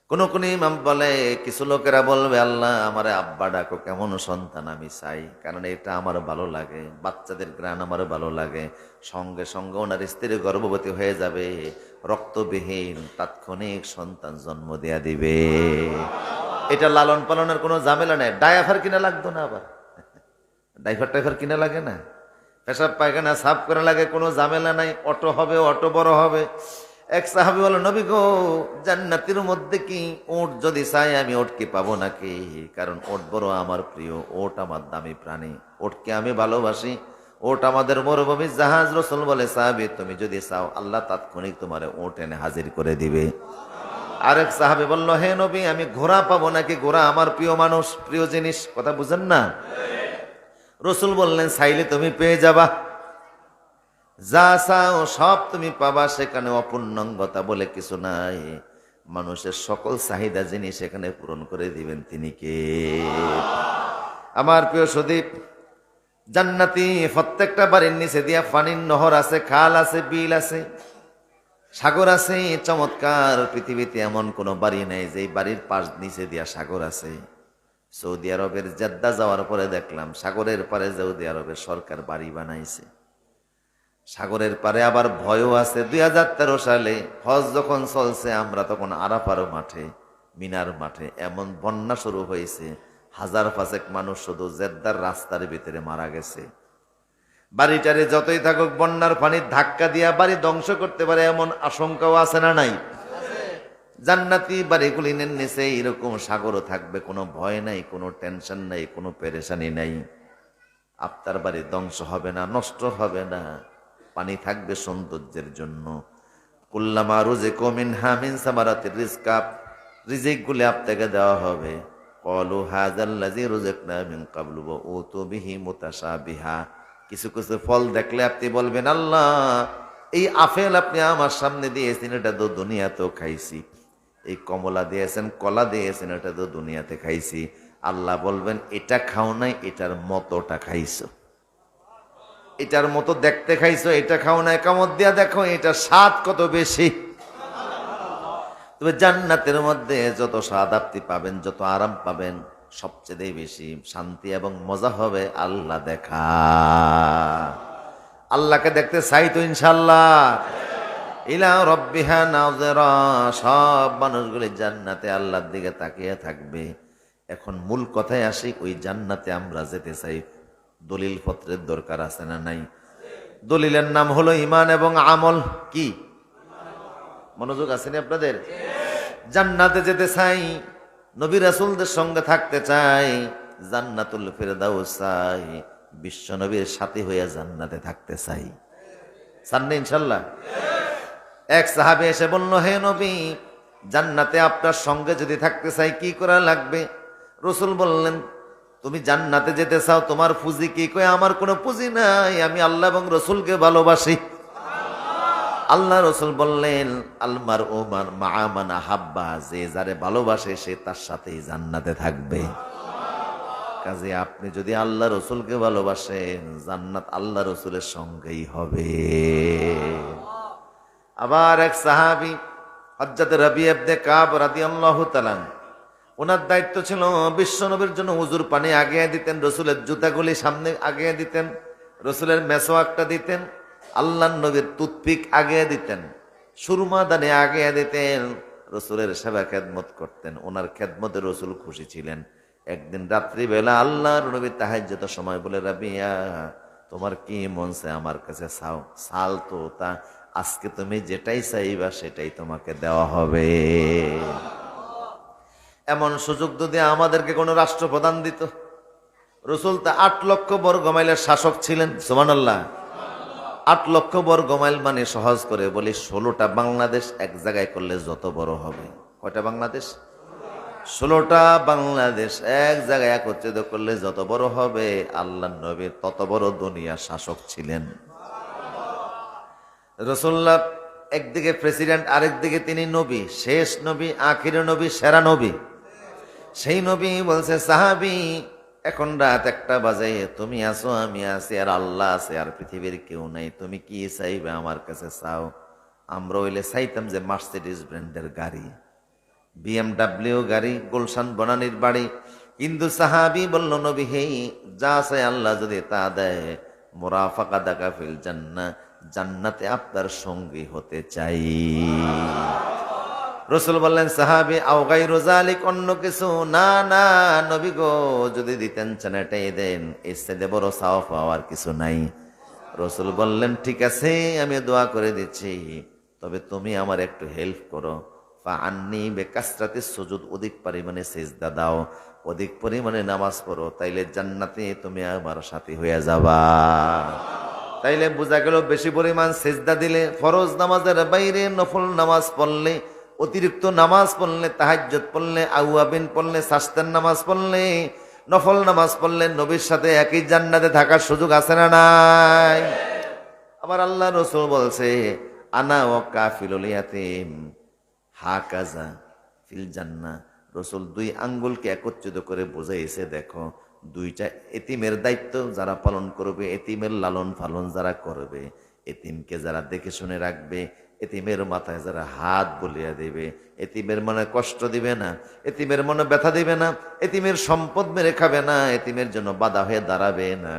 কোন কোন ইমাম বলে, কিছু লোকেরা বলবে আল্লাহ আমারে আব্বা ডাকো, কেমন সন্তান আমি চাই, কারণ এটা আমার ভালো লাগে, বাচ্চাদের গ্রান আমার ভালো লাগে। সঙ্গে সঙ্গে ওনার স্ত্রী গর্ভবতী হয়ে যাবে, রক্তবিহীন তাৎক্ষণিক সন্তান জন্ম দেয়া দিবে। এটা লালন পালনের কোনো ঝামেলা নেই। ডায়াফার কিনা লাগতো না, আবার ডাইভার কিনা লাগে না, পেশাব পায়খানা সাফ করা লাগে, কোনো ঝামেলা নাই। অটো হবে, অটো বড় হবে। এক সাহাবী বলে, নবী গো, জান্নাতের মধ্যে কি ওট যদি চাই আমি ওট কি পাবো নাকি? কারণ ওট বড় আমার প্রিয়, ওট আমার দামি প্রাণী, ওটকে আমি ভালোবাসি, ওট আমাদের মরুভূমির জাহাজ। রাসূল বলে, সাহাবী তুমি যদি চাও আল্লাহ তাৎক্ষণিক তোমার ওট এনে হাজির করে দিবে। আরেক সাহাবী বলল, হে নবী, আমি ঘোড়া পাবো নাকি? ঘোড়া আমার প্রিয় মানুষ, প্রিয় জিনিস, কথা বুঝেন না? রাসূল বললেন, চাইলে তুমি পেয়ে যাবা, যা চাও সব তুমি পাবা, সেখানে অপূর্ণাঙ্গতা বলে কিছু নাই। মানুষের সকল চাহিদা যিনি সেখানে পূরণ করে দিবেন তিনি কে? আমার প্রিয় সুদীপ, জান্নাতি প্রত্যেকটা বাড়ির নিচে দিয়া পানির নহর আছে, খাল আছে, বিল আছে, সাগর আছে। চমৎকার, পৃথিবীতে এমন কোন বাড়ি নেই যে বাড়ির পাশ নিচে দিয়া সাগর আছে। সৌদি আরবের জেদ্দা যাওয়ার পরে দেখলাম সাগরের পারে সৌদি আরবের সরকার বাড়ি বানাইছে। সাগরের পারে আবার ভয়ও আছে। 2013 সালে হজ যখন চলছে, আমরা তখন আরাফার মাঠে, মিনার মাঠে এমন বন্যা শুরু হয়েছে, 1000-5 মানুষ শুধু জেদ্দার রাস্তার ভিতরে মারা গেছে। বাড়িটারে যতই থাকুক বন্যার পানির ধাক্কা দিয়া বাড়ি ধ্বংস করতে পারে, এমন আশঙ্কাও আছে না নাই? জান্নাতি বাড়িগুলিনের নিচে এরকম সাগরও থাকবে, কোনো ভয় নাই, কোনো টেনশন নাই, কোনো পেরেশানি নাই। আপনার বাড়ি ধ্বংস হবে না, নষ্ট হবে না, পানি থাকবে সৌন্দর্যের জন্য। কুল্লামা রুজিকু মিনহা মিন সামারাতির রিজকা, রিজিকগুলি আপনাকে দেওয়া হবে। ক্বালু হাযাল্লাযী রুজিকনা মিন ক্বাবলু ওয়া উতু বিহি মুতাশাবিহা। কিছু কিছু ফল দেখলে আপনি বলবেন, আল্লাহ এই আপেল আপনি আমার সামনে দিয়েছেন, এটা তো দুনিয়াতেও খাইছি। এই কমলা দিয়েছেন, কলা দিয়েছেন, এটা তো দুনিয়াতে খাইছি। আল্লাহ বলবেন, এটা খাও নাই, এটার মতোটা খাইছো, এটার মতো দেখতে খাইছো, এটা খাও নাই, কামড় দিয়া দেখো এটার স্বাদ কত বেশি। তবে জান্নাতের মধ্যে যত স্বাদ আপনি পাবেন, যত আরাম পাবেন, সবচেয়ে বেশি শান্তি এবং মজা হবে আল্লাহ দেখা। আল্লাহকে দেখতে চাই তো ইনশাল্লাহ। ইলা রব্বিহা নাযিরা, সব মানুষগুলি জান্নাতে আল্লাহর দিকে তাকিয়ে থাকবে। এখন মূল কথায় আসি, ওই জান্নাতে আমরা যেতে চাই, দলিল পত্রের দরকার আছে না নাই? দলিলের নাম হলো ঈমান এবং আমল। কি মনোযোগ আসেনি আপনাদের? জান্নাতে যেতে চাই, নবী রাসূলদের সঙ্গে থাকতে চাই, জান্নাতুল ফেরদাউস চাই, বিশ্ব নবীর সাথী হয়ে জান্নাতে থাকতে চাই। সামনে ইনশাল্লাহ। এক সাহাবী এসে বলল, হে নবী, জান্নাতে আপনার সঙ্গে যদি থাকতে চাই কি করা লাগবে? রাসূল বললেন, তুমি জান্নাতে যেতে চাও, তোমার পুঁজি কি? কই, আমার কোনো পুঁজি নাই, আমি আল্লাহ এবং রসুলকে ভালোবাসি। আল্লাহ রসুল বললেন, আলমার ওমান মা'মান আহাব্বা, যে যারে ভালোবাসে সে তার সাথেই জান্নাতে থাকবে। কাজে আপনি যদি আল্লাহ রসুলকে ভালোবাসেন, জান্নাত আল্লাহ রসুলের সঙ্গেই হবে। আবার এক সাহাবী হযরত রবি ইবনে কাব রাদিয়াল্লাহু তাআলা, ওনার দায়িত্ব ছিল বিশ্ব নবীর জন্য হুজুর পানি আগিয়ে দিতেন, রসুলের জুতাগুলি সামনে আগিয়ে দিতেন, রসুলের মেসওয়াকটা দিতেন, আল্লাহ নবীর টুথপিক আগিয়ে দিতেন, সুরমা দানে আগিয়ে দিতেন, রসুলের সেবা খেদমত করতেন। ওনার খেদমতে রসুল খুশি ছিলেন। একদিন রাত্রিবেলা আল্লাহর নবী তাহাজ্জুদের সময় বলে, রাবিয়া, তোমার কি মন চায় আমার কাছে চাও, সাল তো তা, আজকে তুমি যেটাই চাইবা সেটাই তোমাকে দেওয়া হবে। এমন সুযোগ যদি আমাদেরকে কোন রাষ্ট্রপ্রধান দিত। রসুল তা 8 লক্ষ বর্গ মাইলের শাসক ছিলেন, সুবহানাল্লাহ। 8 লক্ষ বর্গ মাইল মানে সহজ করে বলি 16টা বাংলাদেশ এক জায়গায় করলে যত বড় হবে। কয়টা বাংলাদেশ? 16টা বাংলাদেশ এক জায়গায় একত্রিত করলে যত বড় হবে। আল্লাহ নবী তত বড় দুনিয়া শাসক ছিলেন। রাসূলুল্লাহ একদিকে প্রেসিডেন্ট, আরেকদিকে তিনি নবী, শেষ নবী, আখির নবী, সেরা নবী। সেই নবী বলছে, সাহাবী, এখন রাত 1টা বাজে, তুমি আছো, আমি আছি, আর আল্লাহ আছে, আর পৃথিবীর কেউ নাই, তুমি কি চাইবে আমার কাছে চাও। আমরা হইলে চাইতাম যে মার্সিডিজ ব্র্যান্ডের গাড়ি, BMW গাড়ি, গুলশান বনানীর বাড়ি। কিন্তু সাহাবী বলল, নবী হে, যা চাই আল্লাহ যদি তা দেয়, মুরাফাকাতাকা ফিল জান্নাহ, জান্নাতে আপনার সঙ্গী হতে চাই। রাসূল বললেন, সাহাবী, আও গায়রু যালিক, অন্য কিছু? না না নবী গো, যদি দিতেন চান এটাই দেন, এর চেয়ে বড় চাওয়া পাওয়ার কিছু নাই। রাসূল বললেন, ঠিক আছে, আমি দোয়া করে দিচ্ছি, তবে তুমি আমার একটু হেল্প করো। ফাআন্নি বিকাসরাতিস সুজুদ, অধিক পরিমাণে সিজদা দাও, অধিক পরিমাণে নামাজ পড়ো, তাইলে জান্নাতে তুমি আমার সাথী হয়ে যাবা। তাইলে বোঝা গেল, বেশি পরিমাণ সিজদা দিলে, ফরজ নামাজের বাইরে নফল নামাজ পড়লে, অতিরিক্ত নামাজ পড়লে, তাহাজ্জুদ পড়লে, আউয়াবিন পড়লে, শাস্তের নামাজ পড়লে, নফল নামাজ পড়লে নবীর সাথে একই জান্নাতে থাকার সুযোগ আছে না নাই? আবার আল্লাহ রাসূল বলছে, আনা ওয়া কাফিলুল ইয়াতীম হাকাযা ফিল জান্নাহ। রাসূল 2 আঙ্গুলকে একত্রিত করে বুঝাইছে, দেখো, 2টা এতিমের দায়িত্ব যারা পালন করবে, এতিমের লালন পালন যারা করবে, এতিমকে যারা দেখে শুনে রাখবে, এতিমের মাথায় যারা হাত বলিয়া দিবে, এতিমের মনে কষ্ট দিবে না, এতিমের মনে ব্যথা দিবে না, এতিমের সম্পদ মেরে খাবে না, এতিমের জন্য বাধা হয়ে দাঁড়াবে না,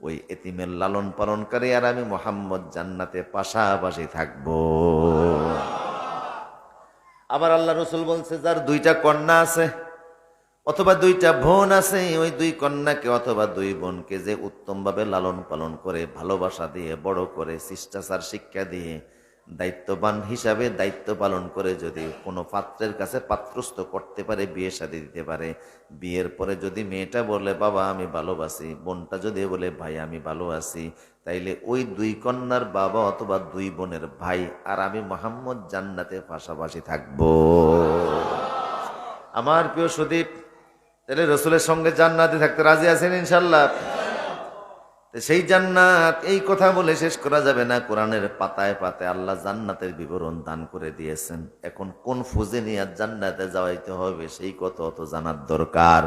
ওই এতিমের লালন পালনকারী আর আমি মুহাম্মদ জান্নাতে পাশাপাশি থাকবো। আবার আল্লাহ রসুল বলছে, যার দুইটা কন্যা আছে অথবা দুইটা বোন আছে, ওই দুই কন্যাকে অথবা দুই বোনকে যে উত্তমভাবে লালন পালন করে, ভালোবাসা দিয়ে বড় করে, শিষ্টাচার শিক্ষা দিয়ে, দায়িত্ববান হিসাবে দায়িত্ব পালন করে যদি কোনো পাত্রের কাছে পাত্রস্থ করতে পারে, বিয়ে শাদী দিতে পারে, বিয়ের পরে যদি মেয়েটা বলে বাবা আমি ভালোবাসি, বোনটা যদি বলে ভাই আমি ভালো আছি, তাইলে ওই দুই কন্যার বাবা অথবা দুই বোনের ভাই আর আমি মুহাম্মদ জান্নাতে পাশাপাশি থাকবো। আমার প্রিয় সুদীপ, তাহলে রসুলের সঙ্গে জান্নাতে থাকতে রাজি আছেন ইনশাল্লাহ? সেই জান্নাত এই কথা বলে শেষ করা যাবে না। কোরআনের পাতায় পাতায় আল্লাহ জান্নাতের বিবরণ দান করে দিয়েছেন। এখন কোন ফুজে নিয়ে জান্নাতে যাওয়াইতে হবে সেই কথা অত জানার দরকার।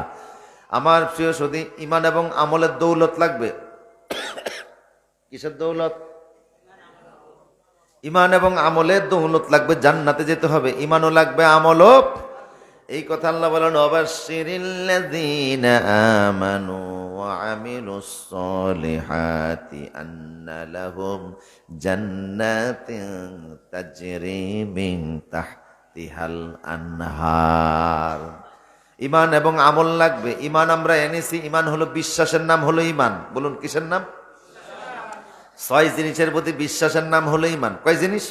আমার প্রিয় সুদী, ইমান এবং আমলের দৌলত লাগবে। কিসের দৌলত? ইমান এবং আমলের দৌলত লাগবে। জান্নাতে যেতে হবে, ইমানও লাগবে, আমলও। এই কথা আল্লাহ বলেন, ওয়াবাশশিরিল্লাযীনা আমানু ওয়া আমিলুস সলিহাতি আন্না লাহুম জান্নাতিন তাজরি মিন তাহতিহাল আনহার। ইমান এবং আমল লাগবে। ইমান আমরা এনেছি, ইমান হলো বিশ্বাসের নাম হলো ইমান। বলুন কিসের নাম? 6 জিনিসের প্রতি বিশ্বাসের নাম হলো ইমান। কয় জিনিস?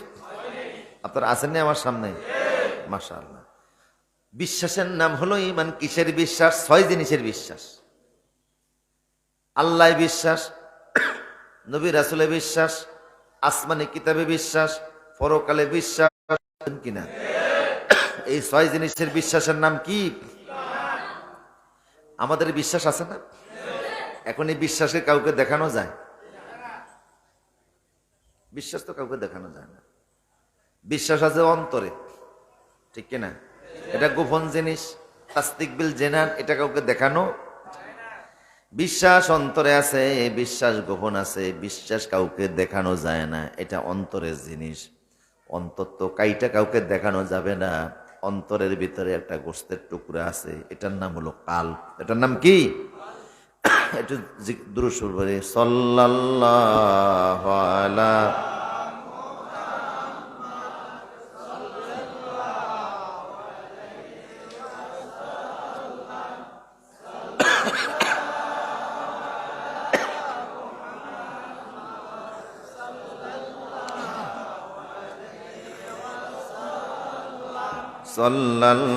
আপনারা আছেননি আমার সামনে? মাশাআল্লাহ। বিশ্বাসের নাম হলো ইমান। কিসের বিশ্বাস? 6 জিনিসের বিশ্বাস। আল্লাহ বিশ্বাস, নবী রাসূলে বিশ্বাস, আসমানি কিতাবে বিশ্বাস, পরকালে বিশ্বাস, কিনা? এই 6 জিনিসের বিশ্বাসের নাম কি? আমাদের বিশ্বাস আছে না? এখন এই বিশ্বাসকে কাউকে দেখানো যায়? বিশ্বাস তো কাউকে দেখানো যায় না। বিশ্বাস আছে অন্তরে, ঠিক কিনা? এটা গোপন জিনিস, তাসদিক বিল জানান, এটা কাউকে দেখানো। বিশ্বাস অন্তরে আছে, বিশ্বাস গোপন আছে, বিশ্বাস কাউকে দেখানো যায় না, এটা অন্তরের জিনিস। অন্তর তো কাইটা কাউকে দেখানো যাবে না। অন্তরের ভিতরে একটা গোশতের টুকরা আছে, এটার নাম হলো কাল্ব। এটার নাম কি? একটু দুরূদ শরীফ পড়ে, সাল্লাল্লাহু আলা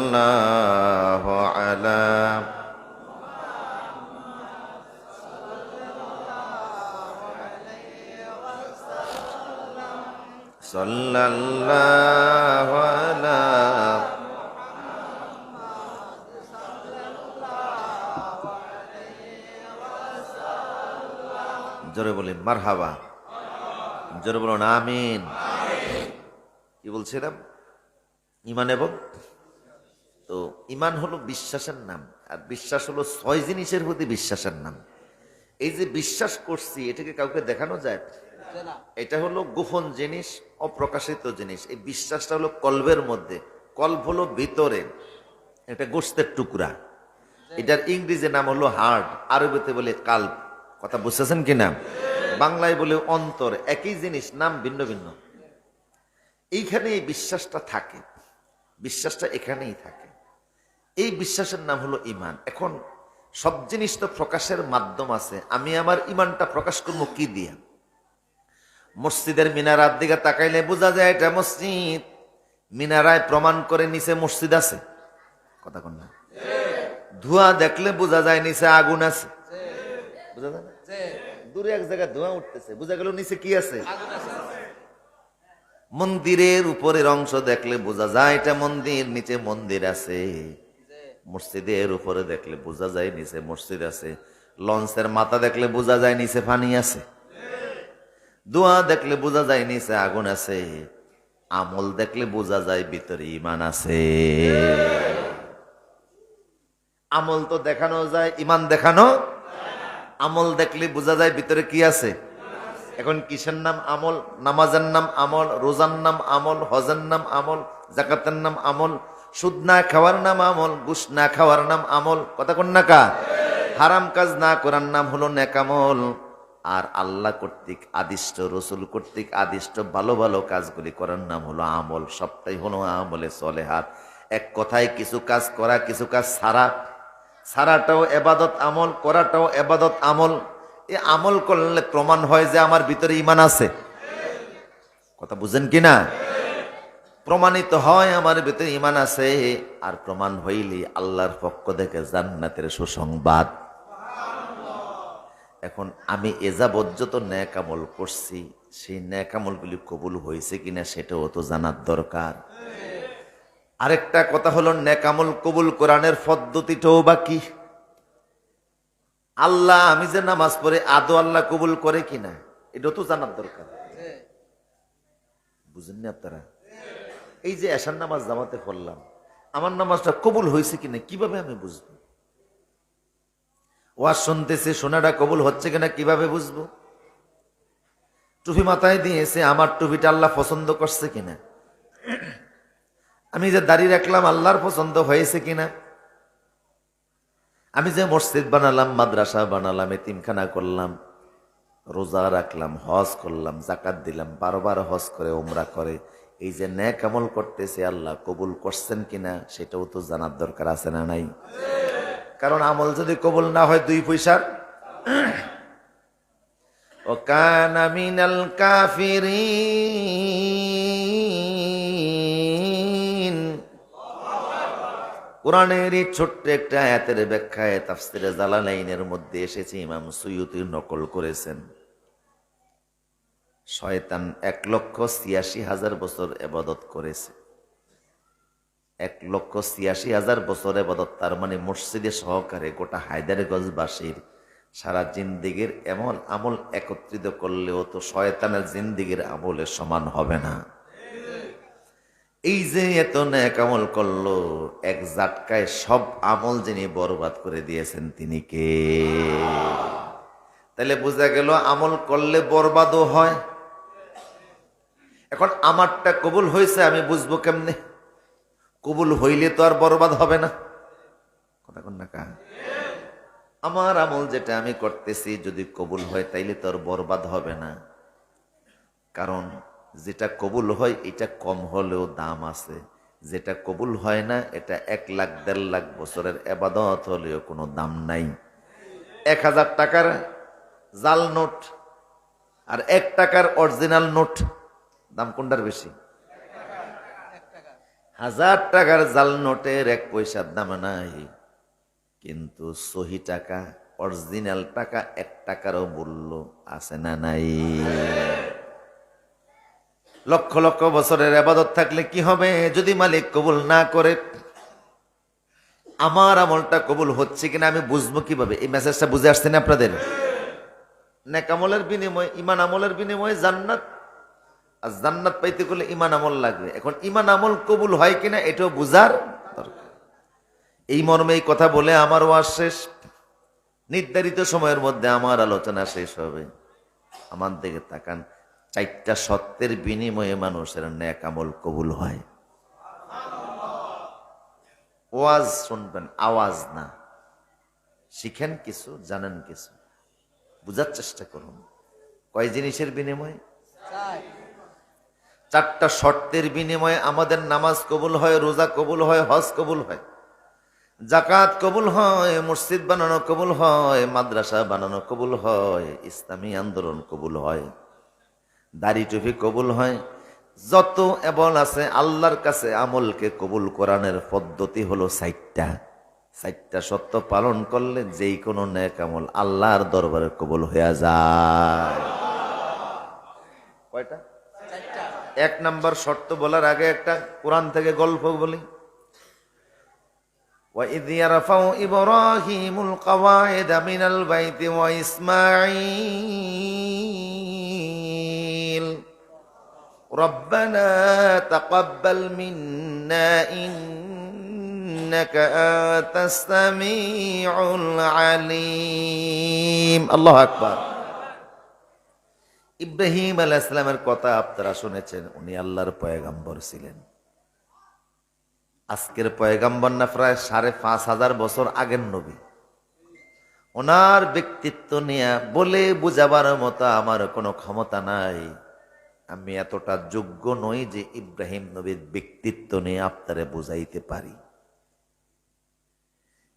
সাল্লাল্লাহু আলা সাল্লাল্লাহু আলা জোরে বলি মারহাবা, জোরে বলুন আমিন। কি বলছিলাম? ইমান এবং তো ইমান হলো বিশ্বাসের নাম, আর বিশ্বাস হলো 6 জিনিসের প্রতি বিশ্বাসের নাম। এই যে বিশ্বাস করছি, এটাকে কাউকে দেখানো যায়? এটা হলো গোপন জিনিস, অপ্রকাশিত জিনিস। এই বিশ্বাসটা হলো কলবের মধ্যে। কলব হলো ভিতরে, এটা গোশতের টুকরা। এটার ইংরেজি নাম হলো হার্ট, আরবিতে বলে কাল্ব। কথা বুঝতেছেন কিনা? বাংলায় বলে অন্তর। একই জিনিস, নাম ভিন্ন ভিন্ন। এইখানে এই বিশ্বাসটা থাকে, বিশ্বাসটা এখানেই থাকে। এই বিশ্বাসের নাম হলো ইমান। এখন সব জিনিস তো প্রকাশের মাধ্যম আছে। আমি আমার ইমানটা প্রকাশ করবো কি দিয়া? মসজিদের মিনারার দিকে তাকাইলে বোঝা যায় এটা মসজিদ। মিনারায় প্রমাণ করে নিচে মসজিদ আছে। কথা কন না? ধোঁয়া দেখলে বোঝা যায় নিচে আগুন আছে। বোঝা যায় না? দূরে এক জায়গায় ধোঁয়া উঠতেছে, বোঝা গেল নিচে কি আছে? মন্দিরের উপরের অংশ দেখলে বোঝা যায় এটা মন্দির, নিচে মন্দির আছে। মসজিদের উপরে দেখলে বোঝা যায় নিচে মসজিদ আছে। লঞ্চের মাথা দেখলে বোঝা যায় নিচে পানি আছে। ধোঁয়া দেখলে বোঝা যায় নিচে আগুন আছে। আমল দেখলে বোঝা যায় ভিতরে ইমান আছে। আমল তো দেখানো যায়, ইমান দেখানো। আমল দেখলে বোঝা যায় ভিতরে কি আছে। এখন কিসের নাম আমল? নামাজের নাম আমল, রোজার নাম আমল, হজের নাম আমল, জাকাতের নাম আমল, সুদ না খাওয়ার নাম আমল, ঘুষ না খাওয়ার নাম আমল। কথা কোন না কা? হারাম কাজ না করার নাম হলো নেকামল। আর আল্লাহ কর্তৃক আদিষ্ট, রসুল কর্তৃক আদিষ্ট ভালো ভালো কাজগুলি করার নাম হলো আমল। সবটাই হলো আমলে সলেহাত। এক কথায় কিছু কাজ করা, কিছু কাজ সারাটাও এবাদত আমল, করাটাও এবাদত আমল। এ আমল করলে প্রমাণ হয় যে আমার ভিতরে ঈমান আছে। কথা বুঝেন কিনা? প্রমাণিত হয় আমার ভিতরে ঈমান আছে। আর প্রমাণ হইলে আল্লাহর পক্ষ থেকে জান্নাতের সুসংবাদ। এখন আমি এযাবৎ যত নেক আমল করছি, সেই নেক আমলগুলি কবুল হয়েছে কিনা সেটাও তো জানার দরকার। আরেকটা কথা হলো, নেক আমল কবুল কোরআনের পদ্ধতিটাও বাকি। আল্লাহ, আমি যে নামাজ পড়ে আদৌ আল্লাহ কবুল করে কিনা এটাও তো জানার দরকার। বুঝেননি আপনারা? এই যে এশার নামাজ জামাতে পড়লাম, আমার নামাজটা কবুল হয়েছে কিনা কিভাবে আমি বুঝবো? ওয়াজ শুনতেছে, শোনাটা কবুল হচ্ছে কিনা কিভাবে বুঝবো? টুপি মাথায় দিয়েছে, আমার টুপিটা আল্লাহ পছন্দ করছে কিনা? আমি যে দাড়ি রাখলাম আল্লাহর পছন্দ হয়েছে কিনা? আমি যে মসজিদ বানালাম, মাদ্রাসা বানালাম, এতিমখানা করলাম, রোজা রাখলাম, হজ করলাম, জাকাত দিলাম, 12 হজ করে উমরা করে, এই যে নেক আমল করতেছে আল্লাহ কবুল করছেন কিনা সেটাও তো জানার দরকার আছে না নাই? কারণ আমল যদি কবুল না হয় 2 পয়সার। ও কানা মিনাল কাফিরিন। কোরআনের এই ছোট্ট একটা আয়াতের ব্যাখ্যায় তাফসিরে জালালাইনের মধ্যে এসেছে, ইমাম সুয়ুতী নকল করেছেন। শয়তান 1,86,000 বছর ইবাদত করেছে। 1,86,000 বছর ইবাদত, তার মানে মসজিদে সহকারে গোটা হায়দারগঞ্জবাসীর সারা জিন্দিগির এমন আমল একত্রিত করলেও তো শয়তানের জিন্দিগির আমলের সমান হবে না। এই যে এত নেক আমল করলো, এক ঝাটকায় সব আমল যিনি বরবাদ করে দিয়েছেন তিনি কে? তাহলে বোঝা গেল আমল করলে বরবাদও হয়। এখন আমারটা কবুল হয়েছে আমি বুঝবো কেমনে? কবুল হইলে তো আর বরবাদ হবে না। কথা কোন না কা? আমার আমল যেটা আমি করতেছি যদি কবুল হয় তাইলে তো আর বরবাদ হবে না। কারণ যেটা কবুল হয় এটা কম হলেও দাম আছে, যেটা কবুল হয় না এটা 1 লাখ 1.5 লাখ বছরের ইবাদত হলেও কোনো দাম নাই। 1000 টাকার জাল নোট আর 1 টাকার অরিজিনাল নোট, দাম কোনটার বেশি? 1000 টাকার জাল নোটের 1 পয়সার দাম নাই, কিন্তু সহি টাকা, অরিজিনাল টাকা 1 টাকারও মূল্য আছে না নাই? লক্ষ লক্ষ বছরের ইবাদত থাকলে কি হবে যদি মালিক কবুল না করে? আমার আমলটা কবুল হচ্ছে কিনা আমি বুঝবো কিভাবে? এই মেসেজটা বুঝে আসছে না আপনাদের? নেক আমলের বিনিময়ে, ঈমান আমলের বিনিময়ে জান্নাত, আর জান্নাত পাইতে গেলে ঈমান আমল লাগবে। এখন ঈমান আমল কবুল হয় কিনা এটাও বুঝার দরকার। এই মর্মে এই কথা বলে আমার ওয়াজ শেষ। নির্ধারিত সময়ের মধ্যে আমার আলোচনা শেষ হবে। আমার দিকে তাকান, 4টা সত্যের বিনিময়ে মানুষের নেক আমল কবুল হয়। ওয়াজ শুনবেন, আওয়াজ না। শিখেন কিছু, জানেন কিছু, বুঝার চেষ্টা করুন। কয় জিনিসের বিনিময়ে? 4টা শর্তের বিনিময়ে আমাদের নামাজ কবুল হয়, রোজা কবুল হয়, হজ কবুল হয়, জাকাত কবুল হয়, মসজিদ বানানো কবুল হয়, মাদ্রাসা বানানো কবুল হয়, ইসলামী আন্দোলন কবুল হয়, দাড়ি টুপি কবুল হয়। যত এবল আছে আল্লাহর কাছে আমলকে কবুল করানোর পদ্ধতি হলো 4টা। 4টা সত্য পালন করলে যেই কোনো নেক আমল আল্লাহর দরবারে কবুল হয়ে যায়। কয়টা? 1 নাম্বার শর্ত বলার আগে একটা কোরআন থেকে গল্প বলি। وَإِذْ يَرْفَعُ إِبْرَاهِيمُ الْقَوَاعِدَ مِنَ الْبَيْتِ وَإِسْمَاعِيلُ رَبَّنَا تَقَبَّلْ مِنَّا إِنَّكَ أَنْتَ السَّمِيعُ الْعَلِيمُ। আল্লাহু আকবার। ইব্রাহিম আলাইহিস সালামের কথা আপনারা শুনেছেন, উনি আল্লাহর পয়গম্বর ছিলেন। আজকের পয়গম্বর না, প্রায় 5,500 বছর আগের নবী। ওনার ব্যক্তিত্ব নিয়ে বলে বুঝাবার মতো আমার কোনো ক্ষমতা নাই। আমি এতটা যোগ্য নই যে ইব্রাহিম নবীর ব্যক্তিত্ব নিয়ে আপনারে বুঝাইতে পারি।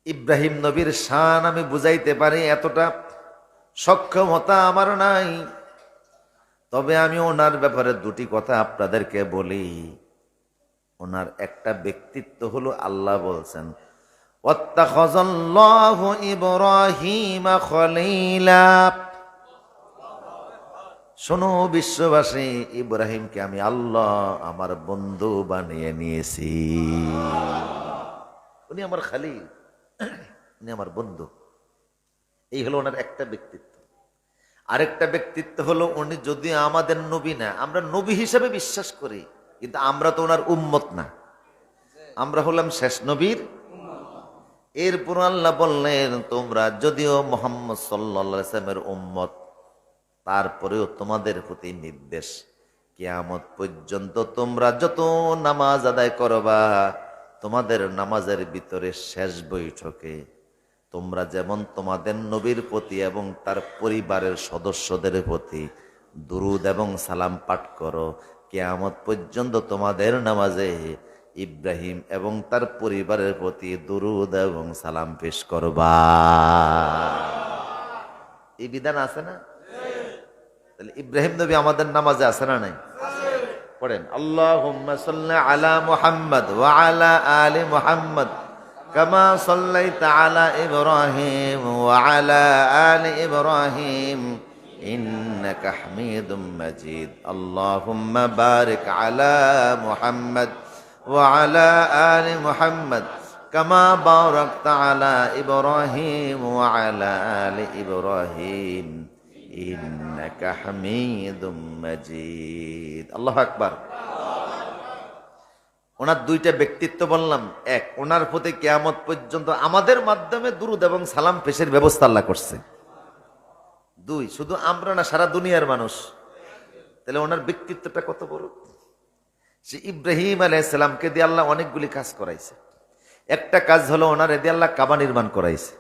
ইব্রাহিম নবীর শান আমি বুঝাইতে পারি, এতটা সক্ষমতা আমার নাই। তবে আমি ওনার ব্যাপারে দুটি কথা আপনাদেরকে বলি। ওনার একটা ব্যক্তিত্ব হলো, আল্লাহ বলছেন ওয়াত্তাখাযাল্লাহু ইব্রাহিমা খলীলা। শোনো বিশ্ববাসী, ইব্রাহিমকে আমি আল্লাহ আমার বন্ধু বানিয়ে নিয়েছি। উনি আমার খলীল, উনি আমার বন্ধু। এই হলো ওনার একটা ব্যক্তিত্ব। আরেকটা ব্যক্তিত্ব হলো, উনি যদি আমাদের নবী না, আমরা নবী হিসেবে বিশ্বাস করি, কিন্তু আমরা তো ওনার উম্মত না, আমরা হলাম শেষ নবীর। এরপর আল্লাহ বললেন, তোমরা যদিও মুহাম্মদ সাল্লাল্লাহু আলাইহি ওয়াসাল্লামের উম্মত, তারপরেও তোমাদের প্রতি নির্দেশ, কিয়ামত পর্যন্ত তোমরা যত নামাজ আদায় করবা, তোমাদের নামাজের ভিতরে শেষ বৈঠকে তোমরা যেমন তোমাদের নবীর প্রতি এবং তার পরিবারের সদস্যদের প্রতি দুরুদ এবং সালাম পাঠ করো, কিয়ামত পর্যন্ত তোমাদের নামাজে ইব্রাহিম এবং তার পরিবারের প্রতি দুরুদ এবং সালাম পেশ করবা। এই বিধান আছে না? তাহলে ইব্রাহিম নবী আমাদের নামাজে আছে না নাই? পড়েন, আল্লাহুম্মা সাল্লি আলা মুহাম্মদ ওয়া আলা আলি মুহাম্মদ কামা সাল্লাইতা আলা ইব্রাহিম ওয়া আলা আলি ইব্রাহিম ইন্নাকা হামিদুম মাজিদ। আল্লাহুম্মা বারিক আলা মুহাম্মদ ওয়া আলা আলি মুহাম্মদ কামা বারাকতা আলা ইব্রাহিম ওয়া আলা আলি ইব্রাহিম ইন্নাকা হামিদুম মাজিদ। আল্লাহু আকবার। ওনার দুইটা ব্যক্তিত্ব বললাম। এক, ওনার প্রতি কিয়ামত পর্যন্ত আমাদের মাধ্যমে দুরুদ এবং সালাম পেশের ব্যবস্থা আল্লাহ করছে। দুই, শুধু আমরা না, সারা দুনিয়ার মানুষ। তাহলে ওনার ব্যক্তিত্বটা কত বড়। সে ইব্রাহিম আলাইহিস সালামকে দিয়ে আল্লাহ অনেকগুলি কাজ করাইছে। একটা কাজ হলো, ওনার দিয়ে আল্লাহ কাবা নির্মাণ করাইছে।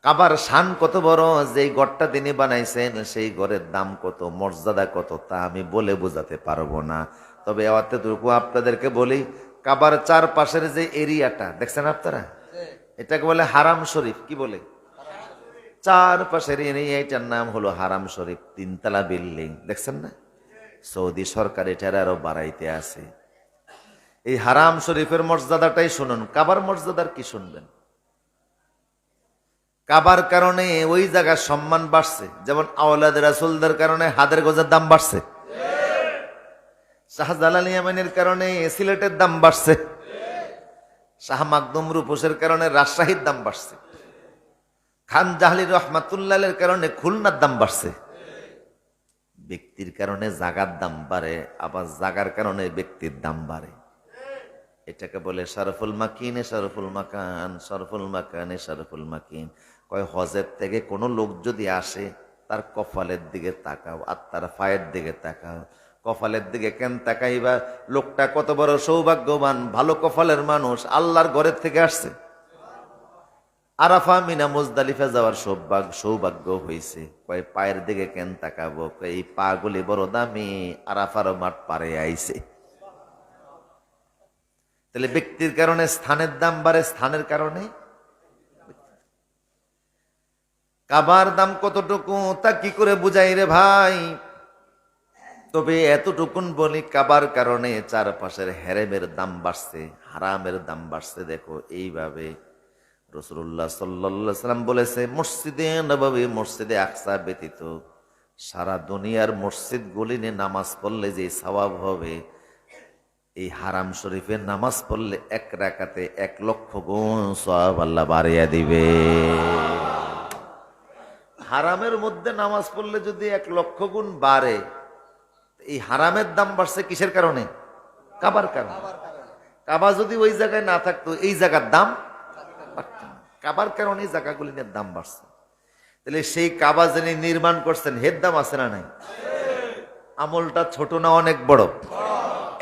কাবার শান কত বড়, যেই ঘরটা তিনি বানাইছেন সেই ঘরের দাম কত, মর্যাদা কত, তা আমি বলে বোঝাতে পারবো না। তবে এতটুকু আপনাদেরকে বলি, কাবার চারপাশের যে এরিয়াটা দেখছেন আপনারা, এটাকে বলে হারাম শরীফ। কি বলে? চারপাশের এরিয়া, এটার নাম হলো হারাম শরীফ। 3 তলা বিল্ডিং দেখছেন না? সৌদি সরকার এটার আরো বাড়াইতে আছে। এই হারাম শরীফের মর্যাদাটাই শুনুন, কাবার মর্যাদার কি শুনবেন? কাবার কারণে ওই জায়গার সম্মান বাড়ছে, যেমন আওলাদ রাসূলদের কারণে হাদের গজের দাম বাড়ছে, শাহজালাল ইয়ামানের কারণে সিলেটের দাম বাড়ছে, শাহ মাকদুম রূপসের কারণে রাজশাহীর দাম বাড়ছে, খান জাহালি রহমাতুল্লাহের কারণে খুলনার দাম বাড়ছে। ব্যক্তির কারণে জাগার দাম বাড়ে, আবার জাগার কারণে ব্যক্তির দাম বাড়ে। এটাকে বলে শরফুল মাকিনে শরফুল মাকান, শরফুল মাকানে শরফুল মাকিন। কয়, হজের থেকে কোনো লোক যদি আসে, তার কপালের দিকে তাকাও আর তার পায়ের দিকে তাকাও। কপালের দিকে কেন তাকাইবা? লোকটা কত বড় সৌভাগ্যবান, ভালো কপালের মানুষ, আল্লাহর ঘরের থেকে আসছে। আরাফা মিনা মুজদালিফা যাওয়ার সৌভাগ্য হয়েছে। কয়, পায়ের দিকে কেন তাকাবো? এই পা গুলি বড় দামি, আরাফার মাঠ পারে আইছে। তাহলে ব্যক্তির কারণে স্থানের দাম বাড়ে, স্থানের কারণে। কাবার দাম কতটুকু তা কি করে বুঝাই রে ভাই? তবে এতটুকুন বলি, কাবার কারণে চারপাশের হেরেমের দাম বাড়ছে, হারামের দাম বাড়ছে। দেখো এইভাবে রাসূলুল্লাহ সাল্লাল্লাহু আলাইহি ওয়াসাল্লাম বলেছে, মসজিদে নববী, মসজিদে আকসা ব্যতীত সারা দুনিয়ার মসজিদ গুলি নিয়ে নামাজ পড়লে যে সওয়াব হবে, এই হারাম শরীফে নামাজ পড়লে 1 রাকাতে 1 লক্ষ গুণ সওয়াব আল্লাহ বাড়িয়ে দিবে। হারামের মধ্যে নামাজ পড়লে যদি 1 লক্ষ গুণ বাড়ে, এই হারামের দাম বাড়ছে কিসের কারণে? কাবার কারণে। কাবা যদি ওই জায়গায় না থাকতো, এই জায়গার দাম বাড়তো না। কাবার কারণে জায়গাগুলির দাম বাড়ছে। তাহলে সেই কাবা যিনি নির্মাণ করছেন হের দাম আছে না নাই? আমলটা ছোট না অনেক বড়?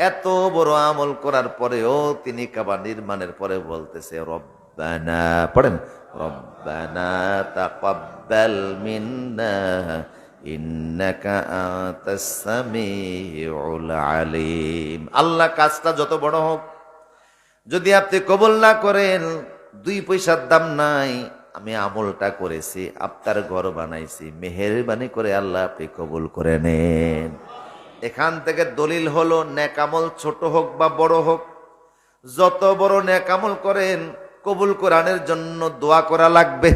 এত বড় আমল করার পরেও তিনি কাবা নির্মাণের পরে বলতেছে রব্বানা, পড়েন, রব্বানা তাকাব্বাল মিন্না ইন্নাকা আনতাস সামিউল আলিম। আল্লাহ কাজটা যত বড় হোক, যদি আপনি কবুল না করেন, 2 পয়সার দাম নাই, আমি আমলটা করেছি, আপনার ঘর বানাইছি, মেহেরবানি করে আল্লাহ আপনি কবুল করে নেন। এখান থেকে দলিল হলো নেক আমল ছোট হোক বা বড় হোক, যত বড় নেক আমল করেন কবুল কোরআনের জন্য দোয়া করা লাগবে।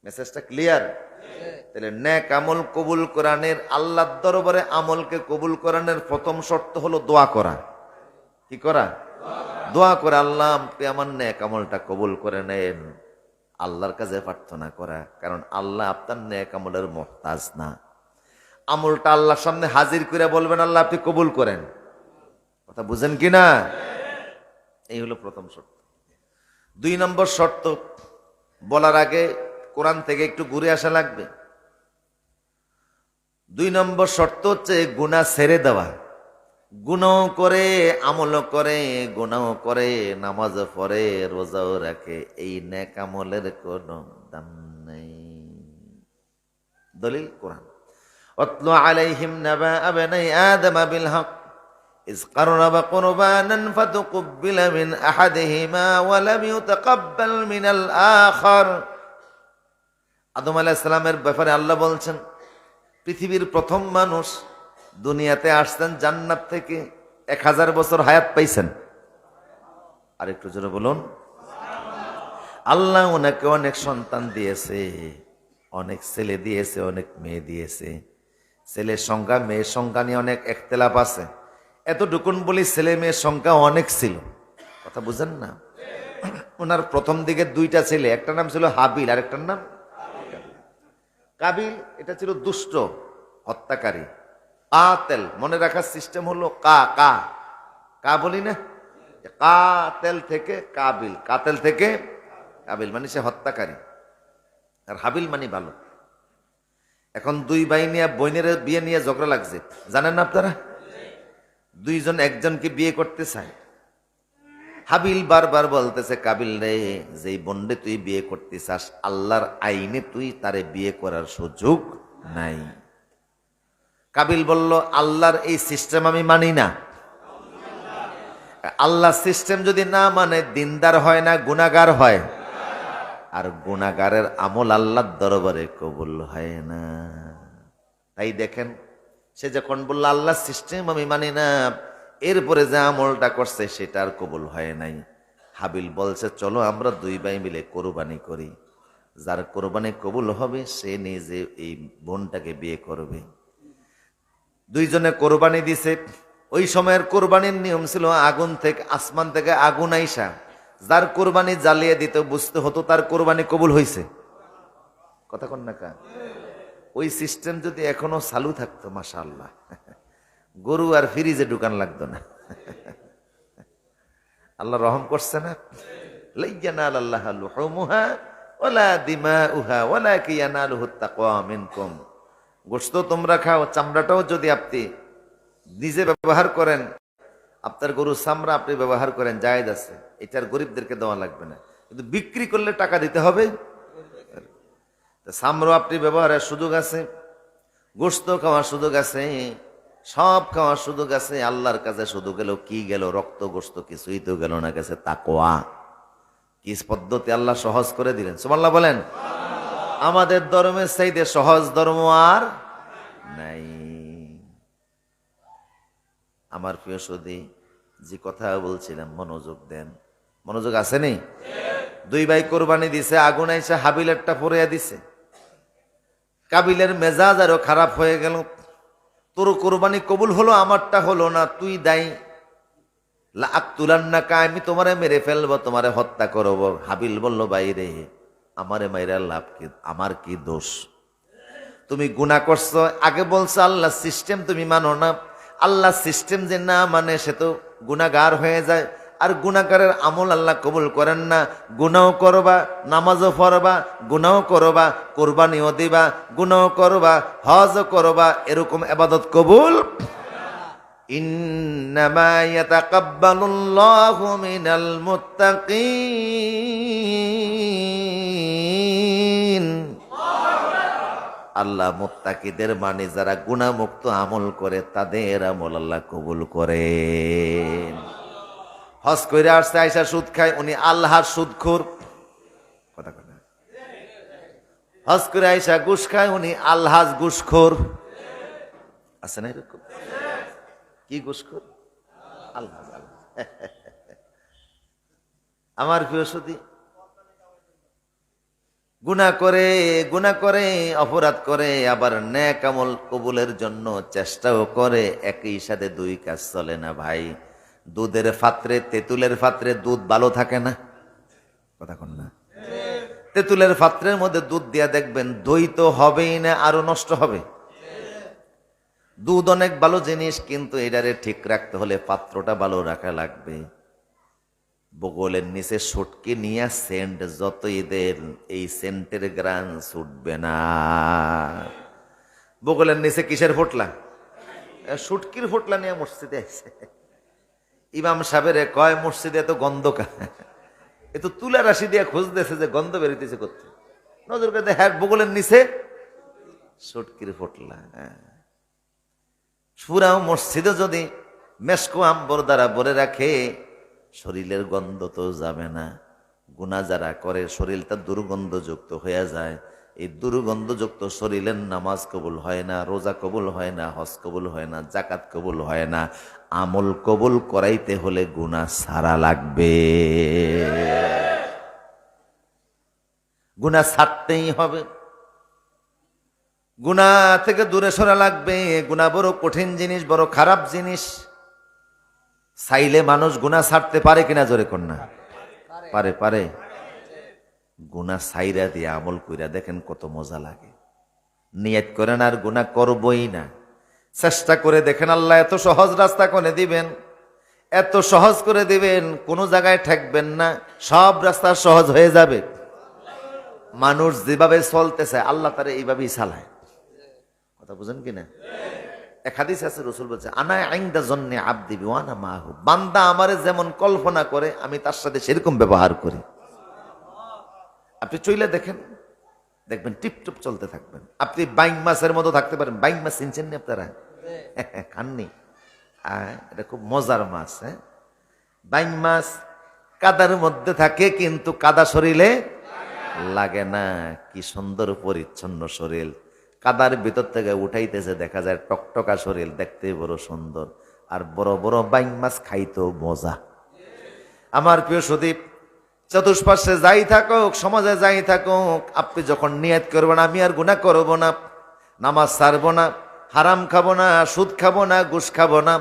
মেসেজটা ক্লিয়ার? তাহলে নেক আমল কবুল কোরআনের, আল্লাহর দরবারে আমলকে কবুল কোরআনের প্রথম শর্ত হলো দোয়া করা। কি করা? দোয়া করে আল্লাহ আপনি আমার নেক আমলটা কবুল করে নেন, আল্লাহর কাছে প্রার্থনা করা। কারণ আল্লাহ আপনার নেক আমলের মুহতাজ না। আমলটা আল্লাহর সামনে হাজির করে বলবেন আল্লাহ আপনি কবুল করেন। কথা বুঝেন কিনা? এই হলো প্রথম শর্ত। 2 নম্বর শর্ত বলার আগে কোরআন থেকে একটু ঘুরে আসা লাগবে। 2 নম্বর শর্ত হচ্ছে গুনাহ ছেড়ে দেওয়া। গুনাহ করে, আমল করে, গুনাহ করে, নামাজ পড়ে, রোজাও রাখে, এই নেক আমলের কোনো দাম নেই। দলিল কোরআন। واتل عليهم نبأ ابني آدم بالحق إذ قرب قربانا فتقبل من أحدهما ولم يتقبل من الآخر। আদম আলাইহিস সালামের ব্যাপারে আল্লাহ বলছেন, পৃথিবীর প্রথম মানুষ দুনিয়াতে আসছেন জান্নাত থেকে, 1000 বছর হায়াত পাইছেন। আর একটু জোরে বলুন। আল্লাহ ওনাকে অনেক সন্তান দিয়েছে, অনেক ছেলে দিয়েছে, অনেক মেয়ে দিয়েছে। ছেলের সংখ্যা মেয়ের সংখ্যা নিয়ে অনেক ইখতিলাফ আছে। এতটুকুন বলি ছেলে মেয়ের সংখ্যা অনেক ছিল। কথা বুঝেন না? ওনার প্রথম দিকে 2টা ছেলে, একটা নাম ছিল হাবিল আর একটার নাম কাবিল। এটা ছিল দুষ্ট, হত্যাকারী, কাতেল। মনে রাখার সিস্টেম হলো কা কা কা বলি না, কাতেল থেকে কাবিল, কাতেল থেকে কাবিল মানে সে হত্যাকারী, আর হাবিল মানে ভালো। এখন 2 ভাই নিয়ে বোনের বিয়ে নিয়ে ঝগড়া লাগছে, জানেন না আপনারা? 2 জন একজনকে বিয়ে করতে চায়। হাবিল বারবার বলতেছে কাবিল রে, যেই বোনরে তুই বিয়ে করতে চাস, আল্লাহর আইনে তুই তারে বিয়ে করার সুযোগ নাই। কাবিল বলল আল্লাহর এই সিস্টেম আমি মানি না। আল্লাহ সিস্টেম যদি না মানে দিনদার হয় না, গুনাহগার হয়। আর গুনাহগারের আমল আল্লাহর দরবারে কবুল হয় না। তাই দেখেন, সে যখন বলল আল্লাহর সিস্টেম আমি মানি না, এরপরে যে আমলটা করছে সেটা আর কবুল হয় নাই। হাবিল বলছে চলো আমরা 2 ভাই মিলে কোরবানি করি, যার কোরবানি কবুল হবে সে নিজে এই বোনটাকে বিয়ে করবে। 2 জনে কোরবানি দিছে। ওই সময়ের কোরবানির নিয়ম ছিল আগুন থেকে, আসমান থেকে আগুন আইসা যার কোরবানি জ্বালিয়ে দিত, বুঝতে হতো তার কোরবানি কবুল হয়েছে। কথা কন না কা? ওই সিস্টেম যদি এখনো চালু থাকতো, মাশাআল্লাহ, গরু আর ফ্রিজে ঢুকান লাগতো না। আল্লাহ রহম করছে না? লাইয়ানাল আল্লাহু লুহুমুহা ওয়ালা দিমাউহা ওয়ালাকিন ইয়ানালুহুত তাকওয়া মিনকুম। গোশত তোমরা খাও, চামড়াটাও যদি আপনি নিজে ব্যবহার করেন, আপনার গরুর চামড়া আপনি ব্যবহার করেন, জায়েজ আছে, এটার গরিবদেরকে দেওয়া লাগবে না, কিন্তু বিক্রি করলে টাকা দিতে হবে। চামড়া আপনি ব্যবহারের সুযোগ আছে, গোশত খাওয়ার সুযোগ আছে, সব খাওয়ার সুযোগ আছে। আল্লাহর কাছে শুধু গেল কি গেল? রক্ত গোশত কিছুই তো গেল না, গেছে তাকওয়া। কি পদ্ধতি আল্লাহ সহজ করে দিলেন, সুবহানাল্লাহ বলেন। আমাদের ধর্মের চাইতে সহজ ধর্ম আর নাই। আমার প্রিয় সুধী, যে কথা বলছিলাম মনোযোগ দেন। মনোযোগ আছে নি? 2 ভাই কোরবানি দিছে, আগুন আইসা হাবিলেরটা পড়িয়া দিছে। কাবিলের মেজাজ আরো খারাপ হয়ে গেল। তোর কোরবানি কবুল হলো, আমারটা হলো না, তুই দায়ী। লাআকতুলান্নাকা, আমি তোমারে মেরে ফেলবো, তোমারে হত্যা করব। হাবিল বলল বাইরে, আমারে মাইরা লাভ কি, আমার কি দোষ? তুমি গুনাহ করছো। আগে বলছো আল্লাহ সিস্টেম তুমি মানো না, আল্লাহ সিস্টেম যে না মানে সে তো গুনাহগার হয়ে যায়। আর গুনাহগারের আমল আল্লাহ কবুল করেন না। গুনাহ করবা, নামাজও পড়বা, গুনাহ করবা, কুরবানিও দিবা, গুনাহ করবা, হজও করবা, এরকম ইবাদত কবুল। ইন্নামা ইয়াতাকাব্বালুল্লাহু মিনাল মুত্তাকিন। আল্লাহ মুত্তাকিদের মানে যারা গুনাহমুক্ত আমল করে তাদের আমল আল্লাহ কবুল করেন। হজ কইরা আসছে, আইসা সুদ খায়, উনি আল্লাহর সুদখোর। কথা কথা। হজ করে আইসা ঘুষ খায়, উনি আল্লাহর ঘুষখোর। আছে না এরকম? কি ঘুষখোর? আল্লাহ। আমার প্রিয় সুদী, গুনাহ করে অপরাধ করে, আবার নেক আমল কবুলের জন্য চেষ্টাও করে, একই সাথে দুই কাজ চলে না ভাই। দুধের পাত্রে, তেঁতুলের পাত্রে দুধ ভালো থাকে না? কথা কন না। তেঁতুলের পাত্রের মধ্যে দুধ দিয়া দেখবেন দই তো হবেই না, আরো নষ্ট হবে। দুধ অনেক ভালো জিনিস, কিন্তু এটারে ঠিক রাখতে হলে পাত্রটা ভালো রাখা লাগবে। বগলের নিচে সুটকি নিয়ে সেন্ট যতই দেন, এই সেন্টের গ্রান ছুটবে না। বগলের নিচে কিসের ফোটলা? সুটকির ফোটলা নিয়ে মসজিদে আসছে। ইমাম সাহেবের কয়, মসজিদে এত গন্ধ কা? এ তো তুলা রাশি দিয়ে খুঁজতেছে যে গন্ধ বেরিতেছে করতে। নজর করে হ্যাঁ, বগলের নিচে সুটকির ফোটলা। পুরা মসজিদে যদি মেশকো আম্বর দ্বারা ভরে রাখে, শরীরের গন্ধ তো যাবে না। গুনাহ যারা করে শরীরটা দুর্গন্ধযুক্ত হয়ে যায়। এই দুর্গন্ধযুক্ত শরীরের নামাজ কবুল হয় না, রোজা কবুল হয় না, হজ কবুল হয় না, জাকাত কবুল হয় না। আমল কবুল করাইতে হলে গুনাহ ছাড়া লাগবে, গুনাহ ছাড়তেই হবে, গুনাহ থেকে দূরে সরা লাগবে। গুনাহ বড় কঠিন জিনিস, বড় খারাপ জিনিস। চাইলে মানুষ গুনাহ ছাড়তে পারে কিনা? জোরে কন্যা পারে, পারে। গুনাহ ছাইরা দিয়ে আমল কইরা দেখেন কত মজা লাগে। নিয়ত করেন আর গুনাহ করবই না, চেষ্টা করে দেখেন, আল্লাহ এত সহজ রাস্তা করে দিবেন, এত সহজ করে দিবেন, কোনো জায়গায় ঠেকবেন না, সব রাস্তা সহজ হয়ে যাবে। মানুষ যেভাবে চলতেছে আল্লাহ তারা এইভাবেই চালায়। কথা বুঝেন কিনা? এক হাদিস আছে, রাসূল বলছে, আনা ইনদা জন্নি আবদি ওয়ানা মাহু। বান্দা আমারে যেমন কল্পনা করে আমি তার সাথে সেরকম ব্যবহার করি। আপনি চইলে দেখেন, দেখবেন টিপটপ চলতে থাকবেন। আপনি বাইং মাছের মতো থাকতে পারেন। বাইং মাছ চিনছেন না আপনারা? খাননি? এটা খুব মজার মাছ। হ্যাঁ, বাইং মাছ কাদার মধ্যে থাকে, কিন্তু কাদা শরীরে লাগে না। কি সুন্দর পরিচ্ছন্ন শরীর, কাদার ভিতর থেকে উঠাইতেছে, দেখা যায় টকটকা শরীর, দেখতে বড় সুন্দর। আর বড় বড় বাইং মাছ খাইতেও মজা। আমার প্রিয় সুদীপ, চতুষ্পার্শ্বে যাই থাকুক, সমাজে যাই থাকুক, আপনি যখন নিয়ত করবেন আমি আর গুনাহ করব না, নামাজ ছাড়বো না, হারাম খাবো না, সুদ খাবো না, ঘুষ খাবো না,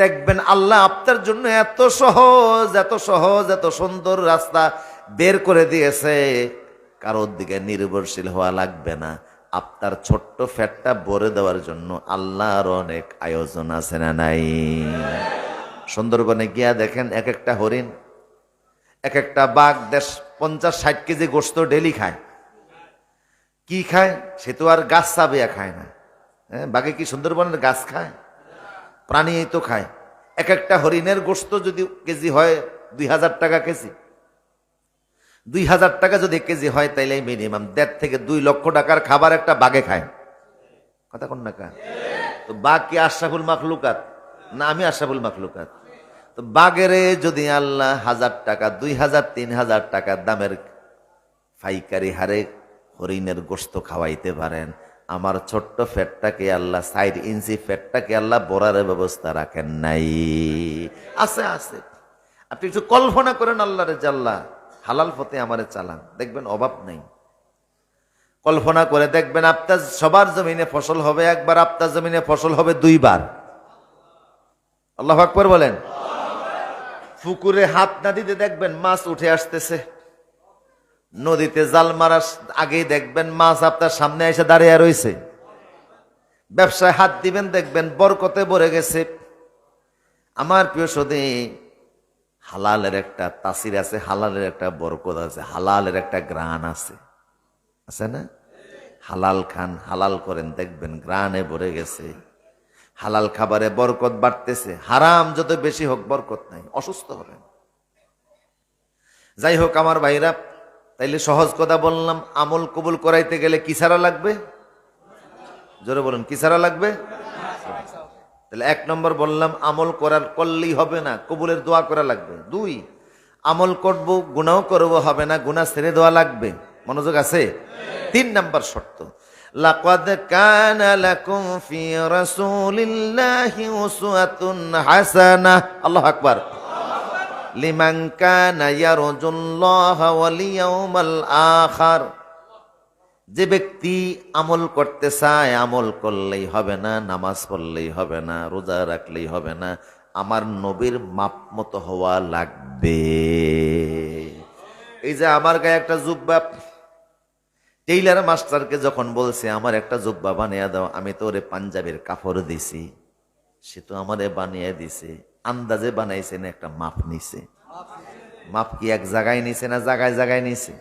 দেখবেন আল্লাহ আপনার জন্য এত সহজ, এত সহজ, এত সুন্দর রাস্তা বের করে দিয়েছে। কারোর দিকে নির্ভরশীল হওয়া লাগবে না। আপনার ছোট্ট ফ্যাটটা ভরে দেওয়ার জন্য আল্লাহর অনেক আয়োজন আছে না নাই? সুন্দরবনে গিয়া দেখেন, এক একটা হরিণ, এক একটা বাঘ 50-60 কেজি গোস্ত ডেলি খায়। কি খায়? সে তো আর গাছ চাবিয়া খায় না। হ্যাঁ, বাঘে কি সুন্দরবনের গাছ খায়? প্রাণী তো খায়। এক একটা হরিণের গোস্ত যদি কেজি হয় 2000 টাকা কেজি, 2000 টাকা যদি কেজি হয়, তাইলে মিনিমাম 1.5 থেকে 2 লক্ষ টাকার খাবার একটা বাঘে খায়। কথা কোন না? তো বাঘ কি আশরাফুল মাখলুকাত? না, আমি আশরাফুল মাখলুকাত। তো বাঘেরে যদি আল্লাহ 1000 টাকা, 2000, 3000 টাকার দামের পাইকারি হারে হরিণের গোস্ত খাওয়াইতে পারেন, আমার ছোট্ট ফ্যাটটাকে আল্লাহ, 4 ইঞ্চি ফ্যাটটাকে আল্লাহ বড়ারের ব্যবস্থা রাখেন নাই? আছে, আছে। আপনি একটু কল্পনা করেন আল্লাহরে, জাল্লাহ হালাল পথে আমারে চালান, দেখবেন অভাব নেই। কল্পনা করে দেখবেন আপনার সবার জমিনে ফসল হবে একবার, আপনার জমিনে ফসল হবে 2 বার। আল্লাহু আকবার বলেন। পুকুরে হাত না দিতে দেখবেন মাছ উঠে আসতেছে, নদীতে জাল মারার আগেই দেখবেন মাছ আপনার সামনে এসে দাঁড়িয়ে রয়েছে। ব্যবসায় হাত দিবেন, দেখবেন বরকতে ভরে গেছে। আমার প্রিয় সুধী, হালালের একটা তাসির আছে, হালালের একটা বরকত আছে, হালালের একটা গ্রাণ আছে, আছে না? হালাল খান, হালাল করেন, দেখবেন গ্রাণে ভরে গেছে। হালাল খাবারে বরকত বাড়তেছে। হারাম যত বেশি হোক বরকত নাই, অসুস্থ হবেন। যাই হোক আমার ভাইরা, তাইলে সহজ কথা বললাম, আমল কবুল করাইতে গেলে কি ছাড়া লাগবে? জোরে বলুন, কি ছাড়া লাগবে? তাহলে 1 নম্বর বললাম, আমল করলেই হবে না, কবুলের দোয়া করা লাগবে। 2, আমল করব, গুনাহ করব, হবে না, গুনাহ ছেড়ে দেওয়া লাগবে। মনোযোগ আছে? 3 নম্বর শর্ত, লাকাদ কানা লাকুম ফি রাসূলিল্লাহি উসওয়াতুন হাসানাহ। আল্লাহু আকবার। লিমান কানা ইয়ারজুল্লাহা ওয়াল ইয়াউমাল আখির। যে ব্যক্তি আমল করতে চায়, আমল করলেই হবে না, নামাজ পড়লেই হবে না, রোজা রাখলেই হবে না, আমার নবীর মাপ মতো হওয়া লাগবে। এই যে আমার গায়ে একটা জুব্বা, টেইলার মাস্টারকে যখন বলছে আমার একটা জুব্বা বানিয়ে দাও, আমি তো ওরে পাঞ্জাবের কাপড় দিছি, সে তো আমারে বানিয়ে দিছে। আন্দাজে বানাইছে না, একটা মাপ নিছে। মাপ কি এক জায়গায় নিছে না জায়গায় জায়গায় নিছে?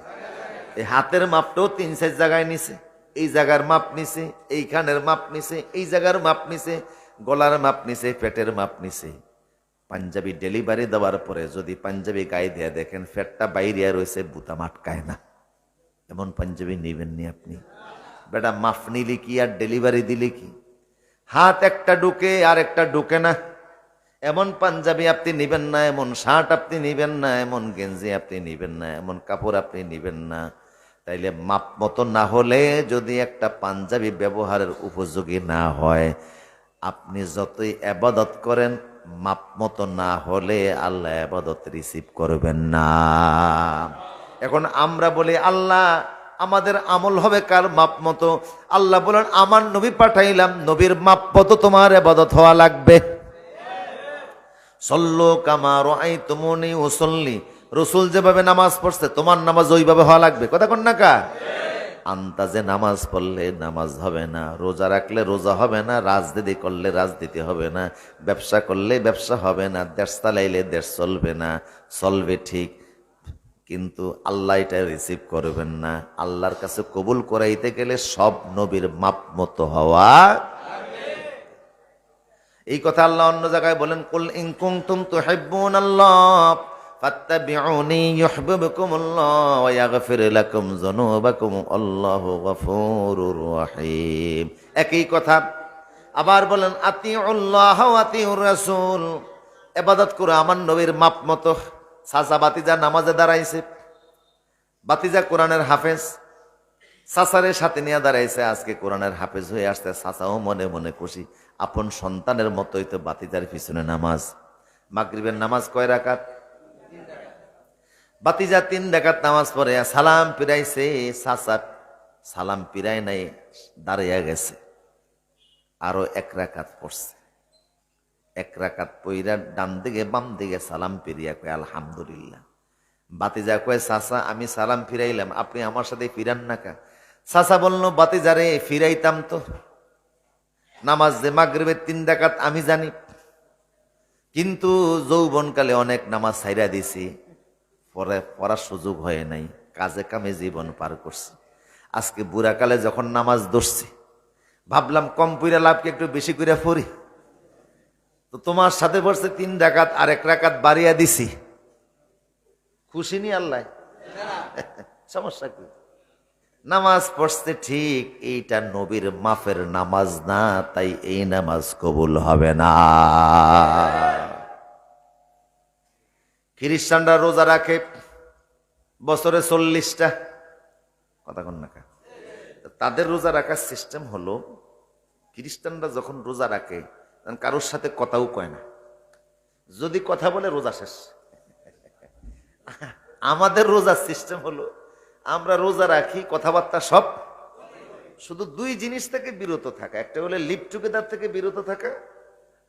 এই হাতের মাপটাও 3-4 জায়গায় নিছে। এই জায়গার মাপ নিছে, এইখানের মাপ নিছে, এই জায়গার মাপ নিছে, গলার মাপ নিছে, পেটের মাপ নিছে। পাঞ্জাবি ডেলিভারি দেওয়ার পরে যদি পাঞ্জাবি গায়ে দিয়ে দেখেন ফ্যাটটা বাইরে রয়েছে, বুতাম আটকায় না, এমন পাঞ্জাবি নিবেন নি আপনি। বেটা মাপ নিলি কি আর ডেলিভারি দিলি কি? হাত একটা ঢুকে আর একটা ঢুকে না, এমন পাঞ্জাবি আপনি নিবেন না, এমন শার্ট আপনি নিবেন না, এমন গেঞ্জি আপনি নিবেন না, এমন কাপড় আপনি নিবেন না। তাইলে মাপ মতো না হলে, যদি একটা পাঞ্জাবি ব্যবহারের উপযোগী না হয়, আপনি যতই ইবাদত করেন, মাপ মতো না হলে আল্লাহ ইবাদত রিসিভ করবেন না। এখন আমরা বলি আল্লাহ আমাদের আমল হবে কার মাপ মতো? আল্লাহ বলেন আমার নবী পাঠাইলাম, নবীর মাপ মতো তোমার ইবাদত হওয়া লাগবে। সল্লু কামা রাআইতুমুনি উসাল্লি, রাসূল যেভাবে নামাজ পড়ছে তোমার নামাজ ওইভাবে হওয়া লাগবে। কথা কোন না কা? আন্তাজে নামাজ পড়লে নামাজ হবে না, রোজা রাখলে রোজা হবে না, রাজনীতি করলে রাজনীতি হবে না, ব্যবসা করলে ব্যবসা হবে না, দেশ চালাইলে দেশ চলবে না। চলবে ঠিক, কিন্তু আল্লাহ এটা রিসিভ করবেন না। আল্লাহর কাছে কবুল করাইতে গেলে সব নবীর মাপ মতো হওয়া। এই কথা আল্লাহ অন্য জায়গায় বলেন, কুল ইন কুনতুম তুহিব্বুনাল্লাহ ফাত্তাবিউনি ইউহিব্বুকুমুল্লাহ ওয়া ইয়াগফির লাকুম যুনুবাকুম আল্লাহু গফুরুর রহিম। একই কথা আবার বলেন, আতিউল্লাহ ওয়া আতিউর রাসূল, ইবাদত করে আমার নবীর মাপ মতো। চাচা বাতিজা নামাজে দাঁড়াইছে, বাতিজা কোরআনের হাফেজ, চাচারের সাথে নিয়ে দাঁড়াইছে, আজকে কোরআনের হাফেজ হয়ে আসছে। চাচাও মনে মনে খুশি, আপন সন্তানের মতোই তো বাতিজার পিছনে নামাজ। মাগরিবের নামাজ কয় রাকাত? বাতিজা 3 রাকাত নামাজ পড়ে সালাম ফিরাইছে, চাচা সালাম ফিরাই নাই, দাঁড়িয়ে গেছে, আরো 1 রাকাত পড়ছে। 1 রাকাত পইরা ডান দিকে বাম দিকে সালাম ফিরিয়া কয় আলহামদুলিল্লাহ। বাতিজা কয় চাচা আমি সালাম ফিরাইলাম, আপনি আমার সাথে ফিরান না কা? চাচা বলল, বাতিজারে ফিরাইতাম তো, নামাজ যে মাগরিবের 3 রাকাত আমি জানি, কিন্তু যৌবনকালে অনেক নামাজ ছাইরা দিছি, পরে পড়ার সুযোগ হয় নাই, কাজে কামে জীবন পার করছি। আজকে বুড়াকালে যখন নামাজ ধরছি, ভাবলাম কম পইরা লাভকে একটু বেশি করে পড়ি, তো তোমার সাথে পড়ছে 3 রাকাত, আর 1 রাকাত বাড়িয়া দিছি। খুশি নি আল্লাহ? সমস্যা কি? নামাজ পড়ছে ঠিক, এইটা নবীর মাফের নামাজ না, তাই এই নামাজ কবুল হবে না। খ্রিস্টানরা রোজা রাখে বছরে 40টা, কথা কন না কা? তাদের রোজা রাখার সিস্টেম হলো, খ্রিস্টানরা যখন রোজা রাখে কারোর সাথে কথাও কয় না, যদি কথা বলে রোজা শেষ। আমাদের রোজার সিস্টেম হলো, আমরা রোজা রাখি, কথাবার্তা সব, শুধু 2 জিনিস থেকে বিরত থাকা। একটা হলো লিভ টুগেদার থেকে বিরত থাকা,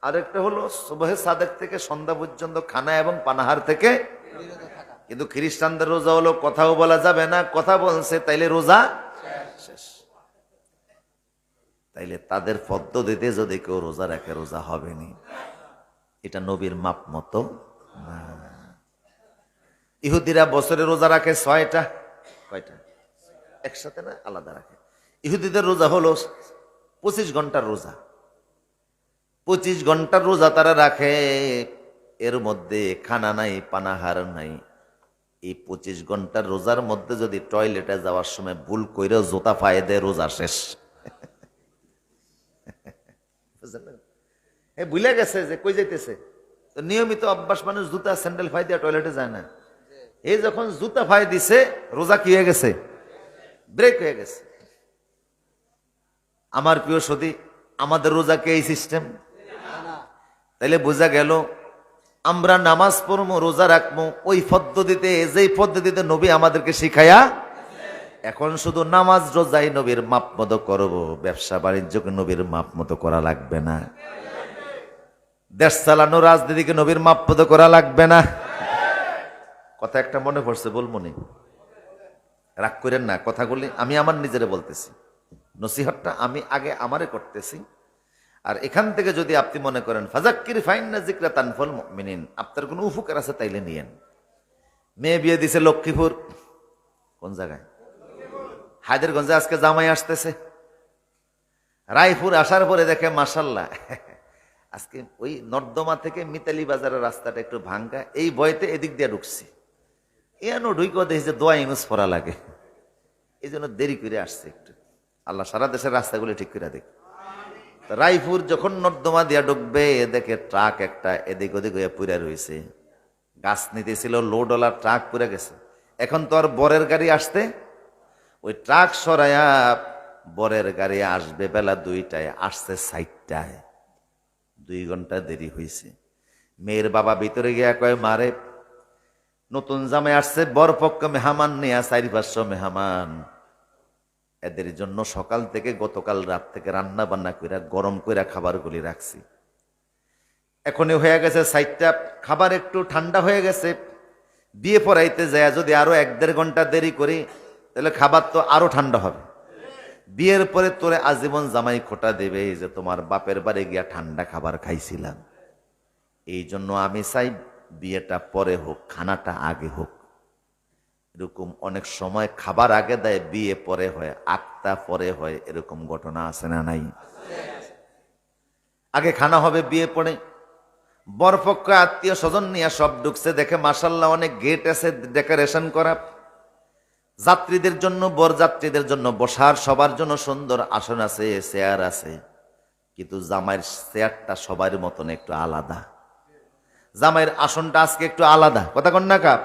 আর একটা হলো সুবহে সাদেক থেকে সন্ধ্যা পর্যন্ত খানা এবং পানাহার থেকে। কিন্তু খ্রিস্টানদের রোজা হলো কথাও বলা যাবে না, কথা বলছে তাইলে রোজা শেষ। তাইলে তাদের পদ্ধতিতে যদি কেউ রোজা রাখে রোজা হবে নি, এটা নবীর মাপ মতো না। ইহুদিরা বছরে রোজা রাখে 6টা, কয়টা? একসাথে না, আলাদা রাখে। ইহুদিদের রোজা হলো 25 ঘন্টার রোজা। 25 ঘন্টার রোজা তারা রাখে, এর মধ্যে খানা নাই, পানাহার নাই। এই 25 ঘন্টার রোজার মধ্যে যদি টয়লেটে যাওয়ার সময় ভুল কইরা জোতা পায়ে দেয়, রোজা শেষ। ভুলে গেছে যে কই যাইতেছে। তো নিয়মিত অভ্যাস, মানুষ জুতা স্যান্ডেল ফাই দিয়ে টয়লেটে যায় না। এই যখন জুতা ফাই দিছে, রোজা কি হয়ে গেছে? ব্রেক হয়ে গেছে। আমার প্রিয় সতী, আমাদের রোজা কে এই সিস্টেম? তাইলে বোঝা গেল আমরা নামাজ পড়বো, রোজা রাখবো ওই পদ্ধতিতে, যেই পদ্ধতিতে নবী আমাদেরকে শিখায়া। এখন শুধু নামাজ রোজাই নবীর মাপ মতো করবো, ব্যবসা বাণিজ্যকে নবীর মাপ মতো করা লাগবে না। দেশ চালানো, রাজনীতিকে নবীর মাপ মতো করা লাগবে না। কথা একটা মনে পড়ছে, বলবো নি? রাগ করেন না কথাগুলি, আমি আমার নিজেরে বলতেছি। নসিহতটা আমি আগে আমারে করতেছি। আর এখান থেকে যদি আপনি মনে করেন ফাজাক্কির ফাইন্না যিকরা তানফুল মুমিনিন, আপনার কোনো উপকার আছে তাইলে নিয়েন। মেয়ে বিয়ে দিছে লক্ষ্মীপুর, কোন জায়গায়? হায়দারগঞ্জে। আজকে জামাই আসতেছে। রায়পুর আসার পরে দেখে মাশাল্লাহ, আজকে ওই নর্দমা থেকে মিতালি বাজারের রাস্তাটা একটু ভাঙ্গা, এই বয়তে এদিক দিয়ে ঢুকছি। এনো ঢুইকো দেখি যে দোয়া ইউনুস পড়া লাগে, এই জন্য দেরি করে আসছে একটু। আল্লাহ সারা দেশের রাস্তাগুলি ঠিক করে দেখ। রায়পুর যখন নর্দমা দিয়া ঢুকবে, দেখে ট্রাক একটা এদিক ওদিক হয়ে পুরা রয়েছে। গাছ নিতেছিল, লোডওয়ালা ট্রাক পুরা গেছে। এখন তো আর বরের গাড়ি আসতে, ওই ট্রাক সরাইয়া বরের গাড়ি আসবে বেলা 2টায়, আসছে 4টায়। 2 ঘন্টা দেরি হয়েছে। মেয়ের বাবা ভিতরে গিয়া কয়, মারে নতুন জামাই আসছে, বরপক্ষ মেহমান নিয়ে 400-500 মেহমান, এদের জন্য সকাল থেকে গতকাল রাত থেকে রান্না বান্না কইরা গরম কইরা খাবারগুলি রাখছি। এখনই হয়ে গেছে 4টা, খাবার একটু ঠান্ডা হয়ে গেছে। বিয়ে পড়াইতে যায় যদি আরো 1-1.5 ঘন্টা দেরি করি, তাহলে খাবার তো আরো ঠান্ডা হবে। বিয়ের পরে তোরে আজীবন জামাই খোটা দেবে যে তোমার বাপের বাড়ি গিয়া ঠান্ডা খাবার খাইছিলাম। এই জন্য আমি চাই বিয়েটা পরে হোক, খানাটা আগে হোক। এরকম অনেক সময় খাবার আগে দেয়, বিয়ে পরে হয়, আক্তা পরে হয়, এরকম ঘটনা আছে না নাই? আগে খানা হবে, বিয়ে পরে। বরপক্ষ আত্মীয় স্বজন নিয়ে সব ঢুকছে, দেখে মাশাল্লাহ অনেক গেট আছে ডেকোরেশন করা। যাত্রীদের জন্য, বর যাত্রীদের জন্য বসার সবার জন্য সুন্দর আসন আছে, চেয়ার আছে। কিন্তু জামাইয়ের চেয়ারটা সবার মতন একটু আলাদা। জামাইয়ের আসনটা আজকে একটু আলাদা। কথা কন না কাপ?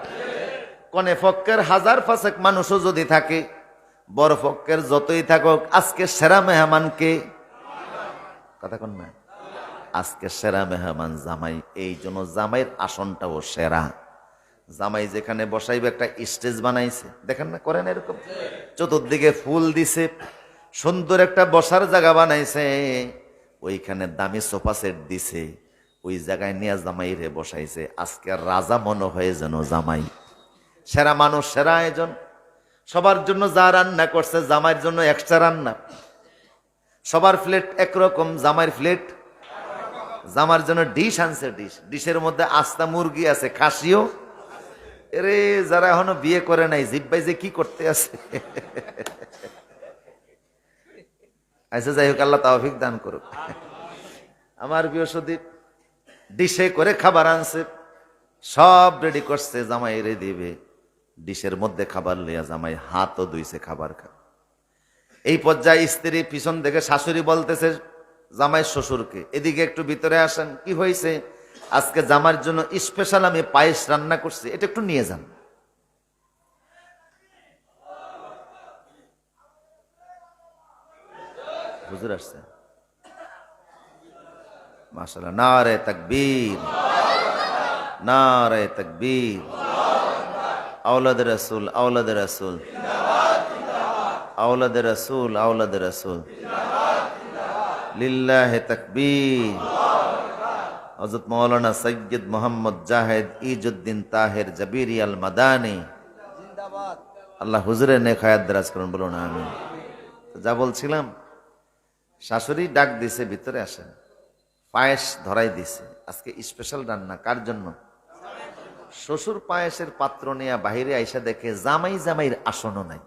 কনে পক্ষের 1000-500 মানুষও যদি থাকে, বড় পক্ষের যতই থাকুক, আজকে সেরা মেহমানকে। কথা কন না? আজকে সেরা মেহমান জামাই। এই জন্য জামাইয়ের আসনটাও সেরা। জামাই যেখানে বসাইবে একটা স্টেজ বানাইছে, দেখেন না, করেন এরকম? চতুর্দিকে ফুল দিছে, সুন্দর একটা বসার জায়গা বানাইছে। ওইখানে দামি সোফা সেট দিছে, ওই জায়গায় নিয়ে জামাই রে বসাইছে। আজকে রাজা মনে হয়ে যেন জামাই। সেরা মানুষ, সেরা আয়োজন। সবার জন্য যা রান্না করছে, জামাইয়ের জন্য এক্সট্রা রান্না। সবার প্লেট একরকম, জামাইয়ের প্লেট। জামার জন্য ডিশ আনছে, ডিশের মধ্যে আস্তা মুরগি আছে, খাসিও। এরে যারা এখনো বিয়ে করে নাই, জিব্বাই যে কি করতে আছে। আচ্ছা, যাই হোক, আল্লাহ তাওফিক দান করুক। আমার বৃহস্পতি ডিশে করে খাবার আনছে, সব রেডি করছে, জামাই রে দিবে। ডিশের মধ্যে খাবার লইয়া জামাই হাতও ধুইছে, খাবার খা। এই পর্যায়ে স্ত্রী পিছন থেকে শাশুড়ি বলতেছে জামাই শ্বশুরকে, এদিকে একটু ভিতরে আসেন, কি হয়েছে? আজকে জামার জন্য স্পেশাল আমি পায়েস রান্না করছি, এটা একটু নিয়ে যান। হুজুর আসছে, মাশাআল্লাহ। নারে তাকবীর, নারে তাকবীর। আওলাদ রাসূল, আওলাদ রাসূল, আওলাদ রাসূল, আওলাদ রাসূল। লিল্লাহি তাকবীর। হযরত মাওলানা সৈয়দ মোহাম্মদ জাহেদ ইজউদ্দিন তাহের জাবিরি আল মাদানী জিন্দাবাদ। আল্লাহ হুজুরের নেক হায়াত দারাজ করুন, বলুন আমিন। যা বলছিলাম, শাশুড়ি ডাক দিছে, ভিতরে আসেন। পায়েস ধরাই দিছে, আজকে স্পেশাল রান্না। কার জন্য? শ্বশুর পায়েসের পাত্র নিয়ে বাহিরে আইসা দেখে জামাই জামাইয়ের আসনও নাই।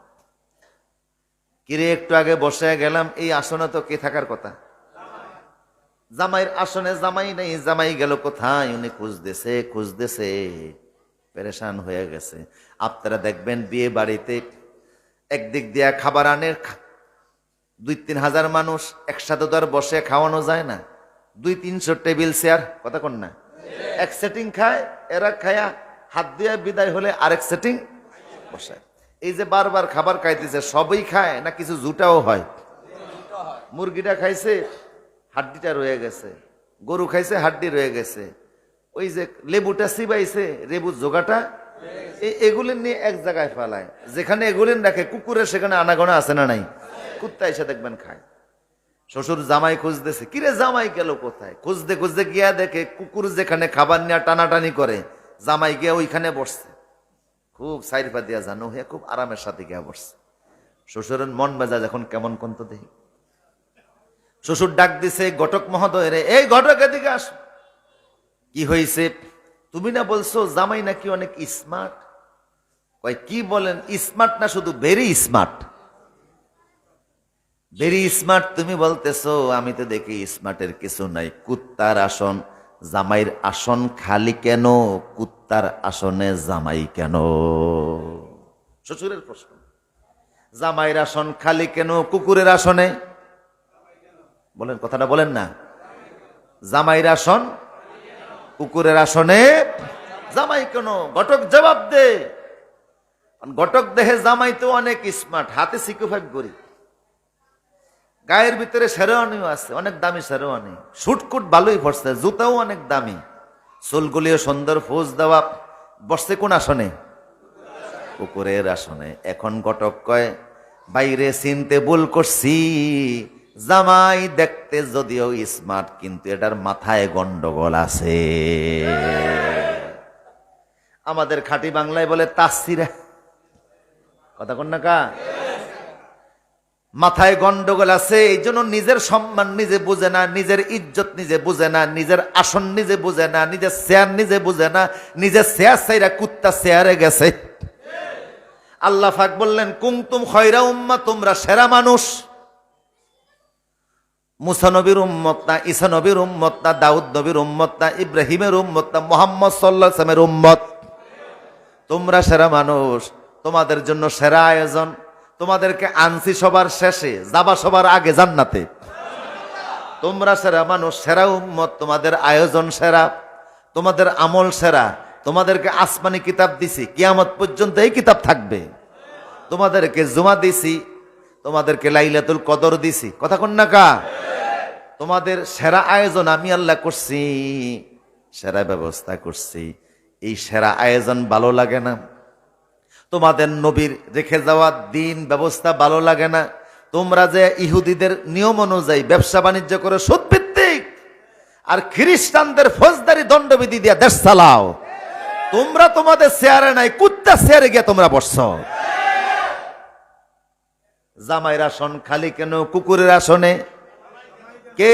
কিরে একটু আগে বসে গেলাম, এই আসনে তো কে থাকার কথা? জামাইয়ের আসনে জামাই নেই, জামাই গেল কোথায়? উনি খুঁজতেছে পেরেশান হয়ে গেছে। আপনারা দেখবেন বিয়ে বাড়িতে একদিক দিয়া খাবার আনে, 2-3 হাজার মানুষ একসাথে তো আর বসে খাওয়ানো যায় না। 200-300 টেবিল চেয়ার, কথা কন না, এক সেটিং খায়, এরা খায়া হাত দিয়ে বিদায় হলে আরেক সেটিং বসায়। এই যে বারবার খাবার খাইতেছে, সবই খায় না কিছু জুটাও হয়? মুরগিটা খাইছে, হাড্ডিটা রয়ে গেছে, গরু খাইছে, হাড্ডি রয়ে গেছে, ওই যে লেবুটা চিবাইছে, লেবুর জোগাটা, এগুলি নিয়ে এক জায়গায় ফেলায়। যেখানে এগুলি রাখে কুকুরের সেখানে আনাগোনা আছে না নাই? কুত্তা এসে দেখবেন খায়। শ্বশুর জামাই খুঁজতেছে, কিরে জামাই গেল কোথায়? খুঁজতে খুঁজতে গিয়া দেখে কুকুর যেখানে খাবার নিয়ে টানাটানি করে, জামাই গিয়া ওইখানে বসছে, খুব সাইরফা দিয়া জানো হইয়া খুব আরামের সাথে গিয়া বসছে। শ্বশুরের মন মেজাজ এখন কেমন কোন তো দেখি। শ্বশুর ডাক দিছে, ঘটক মহোদয় রে, এই ঘটক এদিকে আস। কি হয়েছে? তুমি না বলছো জামাই নাকি অনেক স্মার্ট? কয় কি বলেন, স্মার্ট না শুধু ভেরি স্মার্ট। ভেরি স্মার্ট তুমি বলতেছো, আমি তো দেখি স্মার্টের কিছু নাই। কুত্তার আসন, জামাইয়ের আসন খালি কেন? কুত্তার আসনে জামাই কেন? শ্বশুরের প্রশ্ন। জামাইয়ের আসন খালি কেন কুকুরের আসনে? বলেন, কথাটা বলেন না। জামাইয়ের আসন কুকুরের আসনে জামাই কেন? ঘটক জবাব দে। ঘটক দেহে জামাই তো অনেক স্মার্ট, হাতে সিকুফাইভ করি, গায়ের ভিতরে শেরওয়ানিও আছে, অনেক দামি শেরওয়ানি, শুটকুট ভালোই পড়ছে, জুতাও অনেক দামি, চুলগুলিও সুন্দর ফৌজ দেওয়া। বসছে কোন আসনে? কুকুরের আসনে। এখন ঘটক কয়, বাইরে চিনতে ভুল করছি, জামাই দেখতে যদিও স্মার্ট কিন্তু এটার মাথায় গন্ডগোল আছে। আমাদের খাঁটি বাংলায় বলে তাসিরা, কথা কন না কা? মাথায় গন্ডগোল আছে, এই জন্য নিজের সম্মান নিজে বুঝে না, নিজের ইজ্জত নিজে বুঝে না, নিজের আসন নিজে বুঝে না, নিজের চেয়ার নিজে বুঝে না, নিজের চেয়ার চাইরা কুত্তা চেয়ারে গেছে। আল্লাহ পাক বললেন, কুনতুম খায়রা উম্মাহ, তোমরা সেরা মানুষ। মুসা নবীর উম্মত না, ঈসা নবীর উম্মত না, দাউদ নবীর উম্মত না, ইব্রাহিমের উম্মত না, মুহাম্মদ সাল্লাল্লাহু আলাইহি ওয়াসাল্লামের উম্মত। তোমরা সেরা মানুষ, তোমাদের জন্য সেরা আয়োজন। তোমাদেরকে আনছি সবার শেষে, যাবা সবার আগে জান্নাতে। তোমরা সেরা মানুষ, সেরা উম্মত, তোমাদের আয়োজন সেরা, তোমাদের আমল সেরা। তোমাদেরকে আসমানি কিতাব দিছি, কিয়ামত পর্যন্ত এই কিতাব থাকবে। তোমাদেরকে জুমা দিছি, তোমাদেরকে লাইলাতুল কদর দিছি, কথা কন না কা? তোমাদের সেরা আয়োজন আমি আল্লাহ করছি, সেরা ব্যবস্থা করছি। এই সেরা আয়োজন ভালো লাগে না? তোমাদের নবীর রেখে যাওয়া দিন ব্যবস্থা ভালো লাগে না? তোমরা যে ইহুদিদের নিয়ম অনুযায়ী ব্যবসা বাণিজ্য করে সুদ ভিত্তিক, আর খ্রিস্টানদের ফৌজদারি দণ্ডবিধি দিয়া দেশ চালাও, তোমরা তোমাদের চেয়ারে নাই, কুত্তা চেয়ারে গিয়ে তোমরা বসছো। জামাইয়ের আসন খালি কেন কুকুরের আসনে? কে?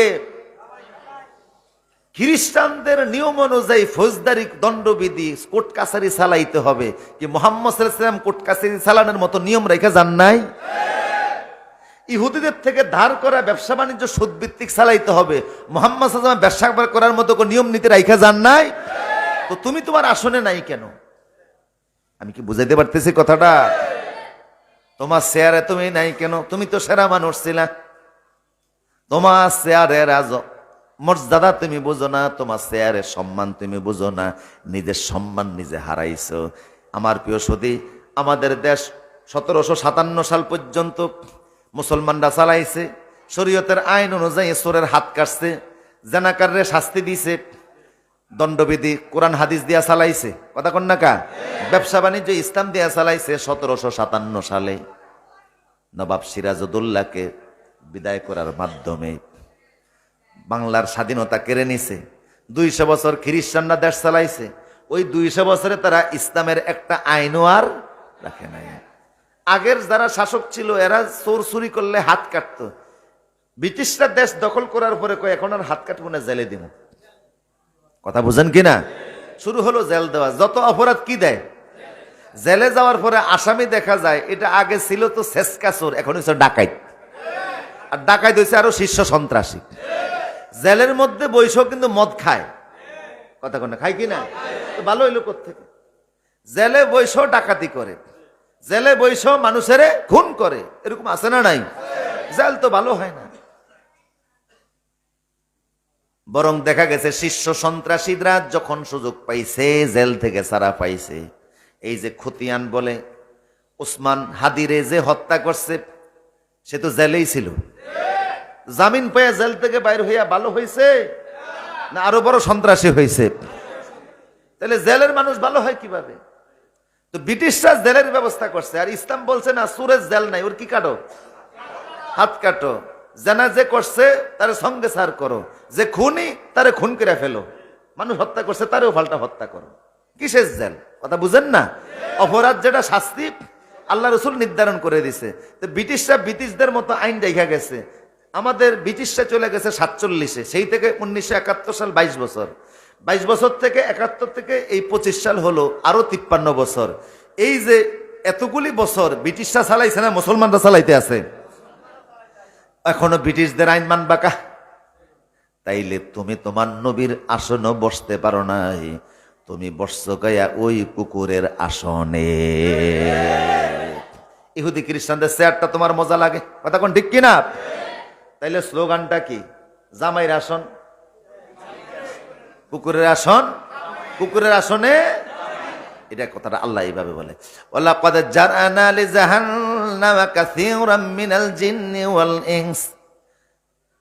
খ্রিস্টানদের নিয়ম অনুযায়ী ফৌজদারি দণ্ডবিধি কোর্ট কাছারি চালাইতে হবে, কি মুহাম্মদ সাল্লাল্লাহু আলাইহি ওয়াসাল্লাম কোর্ট কাছারি চালানোর মতো নিয়ম রেখে যান নাই? ইহুদিদের থেকে ধার করা ব্যবসা বাণিজ্য সুদ ভিত্তিক চালাইতে হবে, মুহাম্মদ সাল্লাল্লাহু আলাইহি ওয়াসাল্লাম ব্যবসা করার মতো নিয়ম নীতি রেখে যান নাই? তো তুমি তোমার আসনে নাই কেন? আমি কি বুঝাইতে পারতেছি কথাটা? তোমার চেয়ারে তুমি নাই কেন? তুমি তো সেরা মানুষ ছিলা, তোমার চেয়ারের মর্যাদা তুমি বুঝো না, তোমার চেয়ারের সম্মান তুমি বুঝো না, নিজের সম্মান নিজে হারাইছো। আমার প্রিয় সতী, আমাদের দেশ 1757 সাল পর্যন্ত মুসলমানরা চালাইছে, শরীয়তের আইন অনুযায়ী চোরের হাত কাটছে, জানাকাররে শাস্তি দিছে, দণ্ডবিধি কোরআন হাদিস দিয়া চালাইছে, কথা কন না কা? ব্যবসা বাণিজ্য ইসলাম দিয়া চালাইছে। 1757 সালে নবাব সিরাজউদ্দৌলাকে বিদায় করার মাধ্যমে বাংলার স্বাধীনতা কেড়ে নিছে। 200 বছর খ্রিস্টানরা দেশ চালাইছে। ওই 200 বছরে তারা ইসলামের একটা আইনও আর রাখে নাই। আগের যারা শাসক ছিল এরা চোর চুরি করলে হাত কাটতো, ব্রিটিশরা দেশ দখল করার পরে কয় এখন আর হাত কাটবো না, জেলে দিব। কথা বুঝেন কিনা? শুরু হলো জেল দেওয়া। যত অপরাধ কি দেয়? জেলে যাওয়ার পরে আসামি দেখা যায় এটা আগে ছিল তো শেষকাচোর, এখন হচ্ছে ডাকাইত। আর ডাকাইত হয়েছে আরো শীর্ষ সন্ত্রাসী। জেলের মধ্যে বৈশ কিন্তু মদ খায়, কথা কোন খায় কি না? তো ভালো হইলো কোত্থেকে? জেলে বৈশ ডাকাতি করে, জেলে বৈশ মানুষের খুন করে, এরকম আছে না নাই? জেল তো ভালো হয় না। বরং দেখা গেছে শীর্ষ সন্ত্রাসীরা যখন সুযোগ পাইছে, জেল থেকে ছাড়া পাইছে, এই যে খতিয়ান বলে ওসমান হাদিরে যে হত্যা করছে, সে তো জেলেই ছিল। জামিন পেয়ে জেল থেকে বাইর হইয়া ভালো হয়েছে না আরো বড় সন্ত্রাসী হয়েছে? তাহলে জেলের মানুষ ভালো হয় কিভাবে? তো ব্রিটিশরা জেলের ব্যবস্থা করছে, আর ইসলাম বলছে না সুরের জেল নাই, ওর কি কাটো? হাত কাটো। জানা যে করছে তারে সঙ্গে সার করো, যে খুনি তারে খুন করে ফেলো, মানুষ হত্যা করছে তারেও পাল্টা হত্যা করো। কিসের জেল? কথা বুঝেন না? অপরাধ যেটা শাস্তি আল্লাহ রসুল নির্ধারণ করে দিছে। তো ব্রিটিশরা ব্রিটিশদের মতো আইন দেখা গেছে। আমাদের ব্রিটিশরা চলে গেছে 47-এ, সেই থেকে 1971 সাল 22 বছর, 22 বছর থেকে 71 থেকে এই 25 সাল হলো আরো 53 বছর। এই যে এতগুলি বছর ব্রিটিশরা চালাইছে না, মুসলমানরা চালাইতে আছে। এখনো ব্রিটিশদের আইন মানবা কা? তাইলে তুমি তোমার নবীর আসনে বসতে পারো নাই, তুমি বসছো গায়া ওই কুকুরের আসনে। ইহুদি খ্রিস্টানদের চেয়ারটা তোমার মজা লাগে, কথা কোন ঠিক কিনা? তাইলে স্লোগানটা কি? জামাইয়ের আসন, কুকুরের আসন, কুকুরের আসনে। এটা কথাটা আল্লাহ এইভাবে বলে, ওয়ালাকাদ জারআনা লিজাহান্নামা কাসীরাম মিনাল জিন্নি ওয়াল ইনস।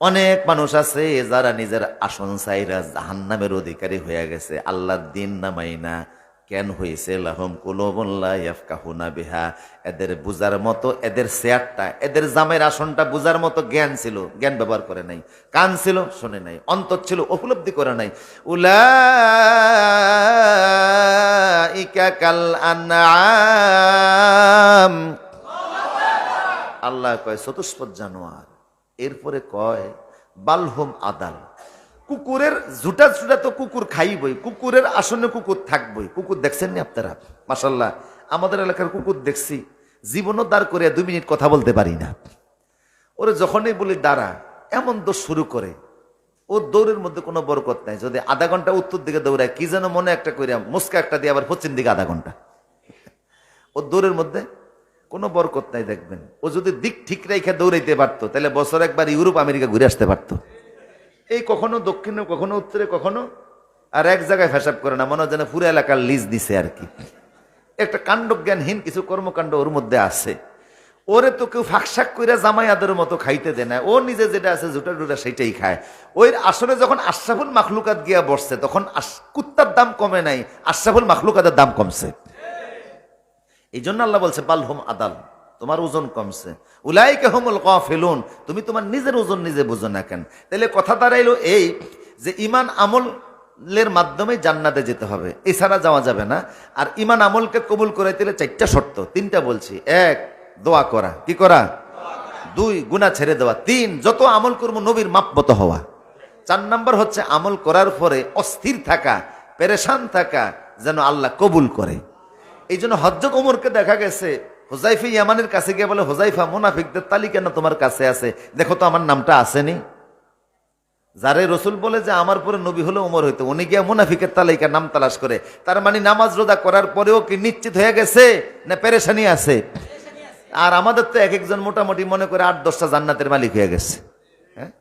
অনেক মানুষ আছে যারা নিজের আসন চাইরা জাহান্নামের অধিকারী হয়ে গেছে, আল্লাহর দিন নামাইনা। কেন হয়েছে? লাহুম কুলুবুন লা ইয়াফকাহুনা বিহা। এদের বুঝার মতো, এদের চেয়ারটা, এদের জামের আসনটা বুঝার মতো জ্ঞান ছিল, জ্ঞান ব্যবহার করে নাই। কান ছিল, শুনে নাই। অন্তর ছিল, উপলব্ধি করে নাই। উলাইকা কাল আনআম। আল্লাহ কয় চতুষ্পদ জানোয়ার। এরপরে কয় বালহুম আদাল। কুকুরের ঝুটা ঝুটা তো কুকুর খাইবই, কুকুরের আসনে কুকুর থাকবই। কুকুর দেখছেন নি আপনারা? মাশাআল্লাহ, আমাদের এলাকার কুকুর দেখছি, জীবনও দাঁড় করে 2 মিনিট কথা বলতে পারি না। ওরে যখনই বলি দাঁড়া, এমন দৌড় শুরু করে, ওর দৌড়ের মধ্যে কোনো বরকত নাই। যদি আধা ঘন্টা উত্তর দিকে দৌড়ায়, কি যেন মনে একটা করিয়া মুস্কা একটা দিয়ে আবার পশ্চিম দিকে আধা ঘন্টা, ওর দৌড়ের মধ্যে কোনো বরকত নাই। দেখবেন ও যদি দিক ঠিক রেখে দৌড়াইতে পারতো, তাহলে বছর একবার ইউরোপ আমেরিকা ঘুরে আসতে পারতো। এই কখনো দক্ষিণে, কখনো উত্তরে, কখনো আর এক জায়গায় ফেসাব করে না, মনে হয় যেন পুরো এলাকার লিজ দিছে আর কি। একটা কাণ্ডজ্ঞানহীন কিছু কর্মকাণ্ড ওর মধ্যে আছে। ওরে তো কেউ ফাঁকশাক করে জামাই আদের মতো খাইতে দেয় না, ও নিজে যেটা আছে জুটা টুটা সেটাই খায়। ওই আসলে যখন আশরাফুল মাখলুকাত গিয়া বসছে, তখন কুত্তার দাম কমে নাই, আশরাফুল মাখলুকাতের দাম কমছে। এই জন্য আল্লাহ বলছে বালহুম আদাল, তোমার ওজন কমছে। উলাইকা হুমুল গাফিলুন, তুমি তোমার নিজের ওজন নিজে বুঝো না কেন? তাহলে কথা দাঁড়াইলো এই যে ইমান আমলের মাধ্যমে জান্নাতে যেতে হবে, এছাড়া যাওয়া যাবে না। আর ইমান আমলকে কবুল করাইতে হলে 4টা শর্ত, 3টা বলছি। 1 দোয়া করা, কি করা? 2 গুনাহ ছেড়ে দেওয়া। 3 যত আমল করবো নবীর মাপমতো হওয়া। 4 নম্বর হচ্ছে আমল করার পরে অস্থির থাকা, পেরেশান থাকা, যেন আল্লাহ কবুল করে। এই জন্য হযরত ওমরকে দেখা গেছে হুযায়ফা ইয়ামানের কাছে গিয়ে বলে, হুযায়ফা মুনাফিকদের তালিকা না তোমার কাছে আছে, দেখো তো আমার নামটা আসেনি। যারে রসুল বলে যে আমার পরে নবী হলে ওমর হইতো, উনি গিয়া মুনাফিকের তালিকা নাম তালাশ করে। তার মানে নামাজ রোজা করার পরেও কি নিশ্চিত হয়ে গেছে না পেরেশানি আছে? আর আমাদের তো এক একজন মোটামুটি মনে করে 8-10টা জান্নাতের মালিক হয়ে গেছে। হ্যাঁ,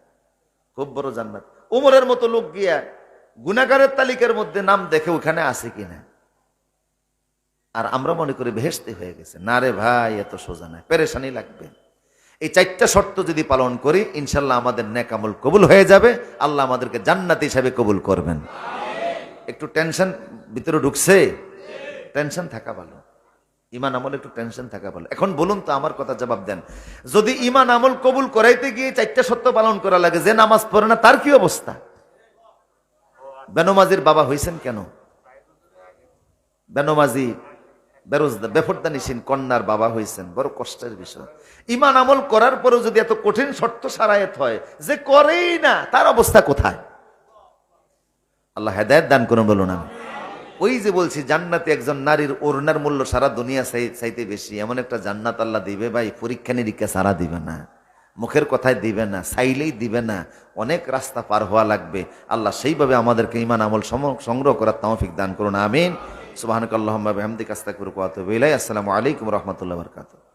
খুব বড় জান্নাত। ওমরের মতো লোক গিয়া গুনাহগারের তালিকার মধ্যে নাম দেখে ওখানে আছে কিনা, আর আমরা মনে করি বেহেশতে হয়ে গেছে। না রে ভাই, এত সোজা নয়, পেরেশানি লাগবে। এই 4টা শর্ত যদি পালন করি, ইনশাল্লাহ আমাদের নেক আমল কবুল হয়ে যাবে, আল্লাহ আমাদেরকে জান্নাতি হিসাবে কবুল করবেন। একটু টেনশন ভিতরে ঢুকছে, টেনশন থাকা ভালো, ইমান আমল একটু টেনশন থাকা ভালো। এখন বলুন তো, আমার কথা জবাব দেন, যদি ইমান আমল কবুল করাইতে গিয়ে 4টা শর্ত পালন করা লাগে, যে নামাজ পড়ে না তার কি অবস্থা? বেনমাজির বাবা হইছেন কেন? বেনমাজি বেরোজগার বেফরদানিসীন কন্যার বাবা হয়েছেন, বড় কষ্টের বিষয়। ইমান আমল করার পরেও যদি এত কঠিন শর্ত সারায়াত হয়, যে করেই না তার অবস্থা কোথায়? আল্লাহ হেদায়েত দান করুন, বলুন আমি। ওই যে বলছি জান্নাতে একজন নারীর ওড়নার মূল্য সারা দুনিয়া চাইতে বেশি, এমন একটা জান্নাত আল্লাহ দিবে ভাই, পরীক্ষা নিরীক্ষা সারা দিবে না, মুখের কথায় দিবে না, চাইলেই দিবে না, অনেক রাস্তা পার হওয়া লাগবে। আল্লাহ সেইভাবে আমাদেরকে ঈমান আমল সংগ্রহ করার তৌফিক দান করুন, আমিন। সুবহানাকাল্লাহুম্মা ওয়া বিহামদিকা আস্তাগফিরুকা ওয়া আতুবু ইলাইক। আসসালামু আলাইকুম ওয়া রাহমাতুল্লাহি ওয়া বারাকাতুহু।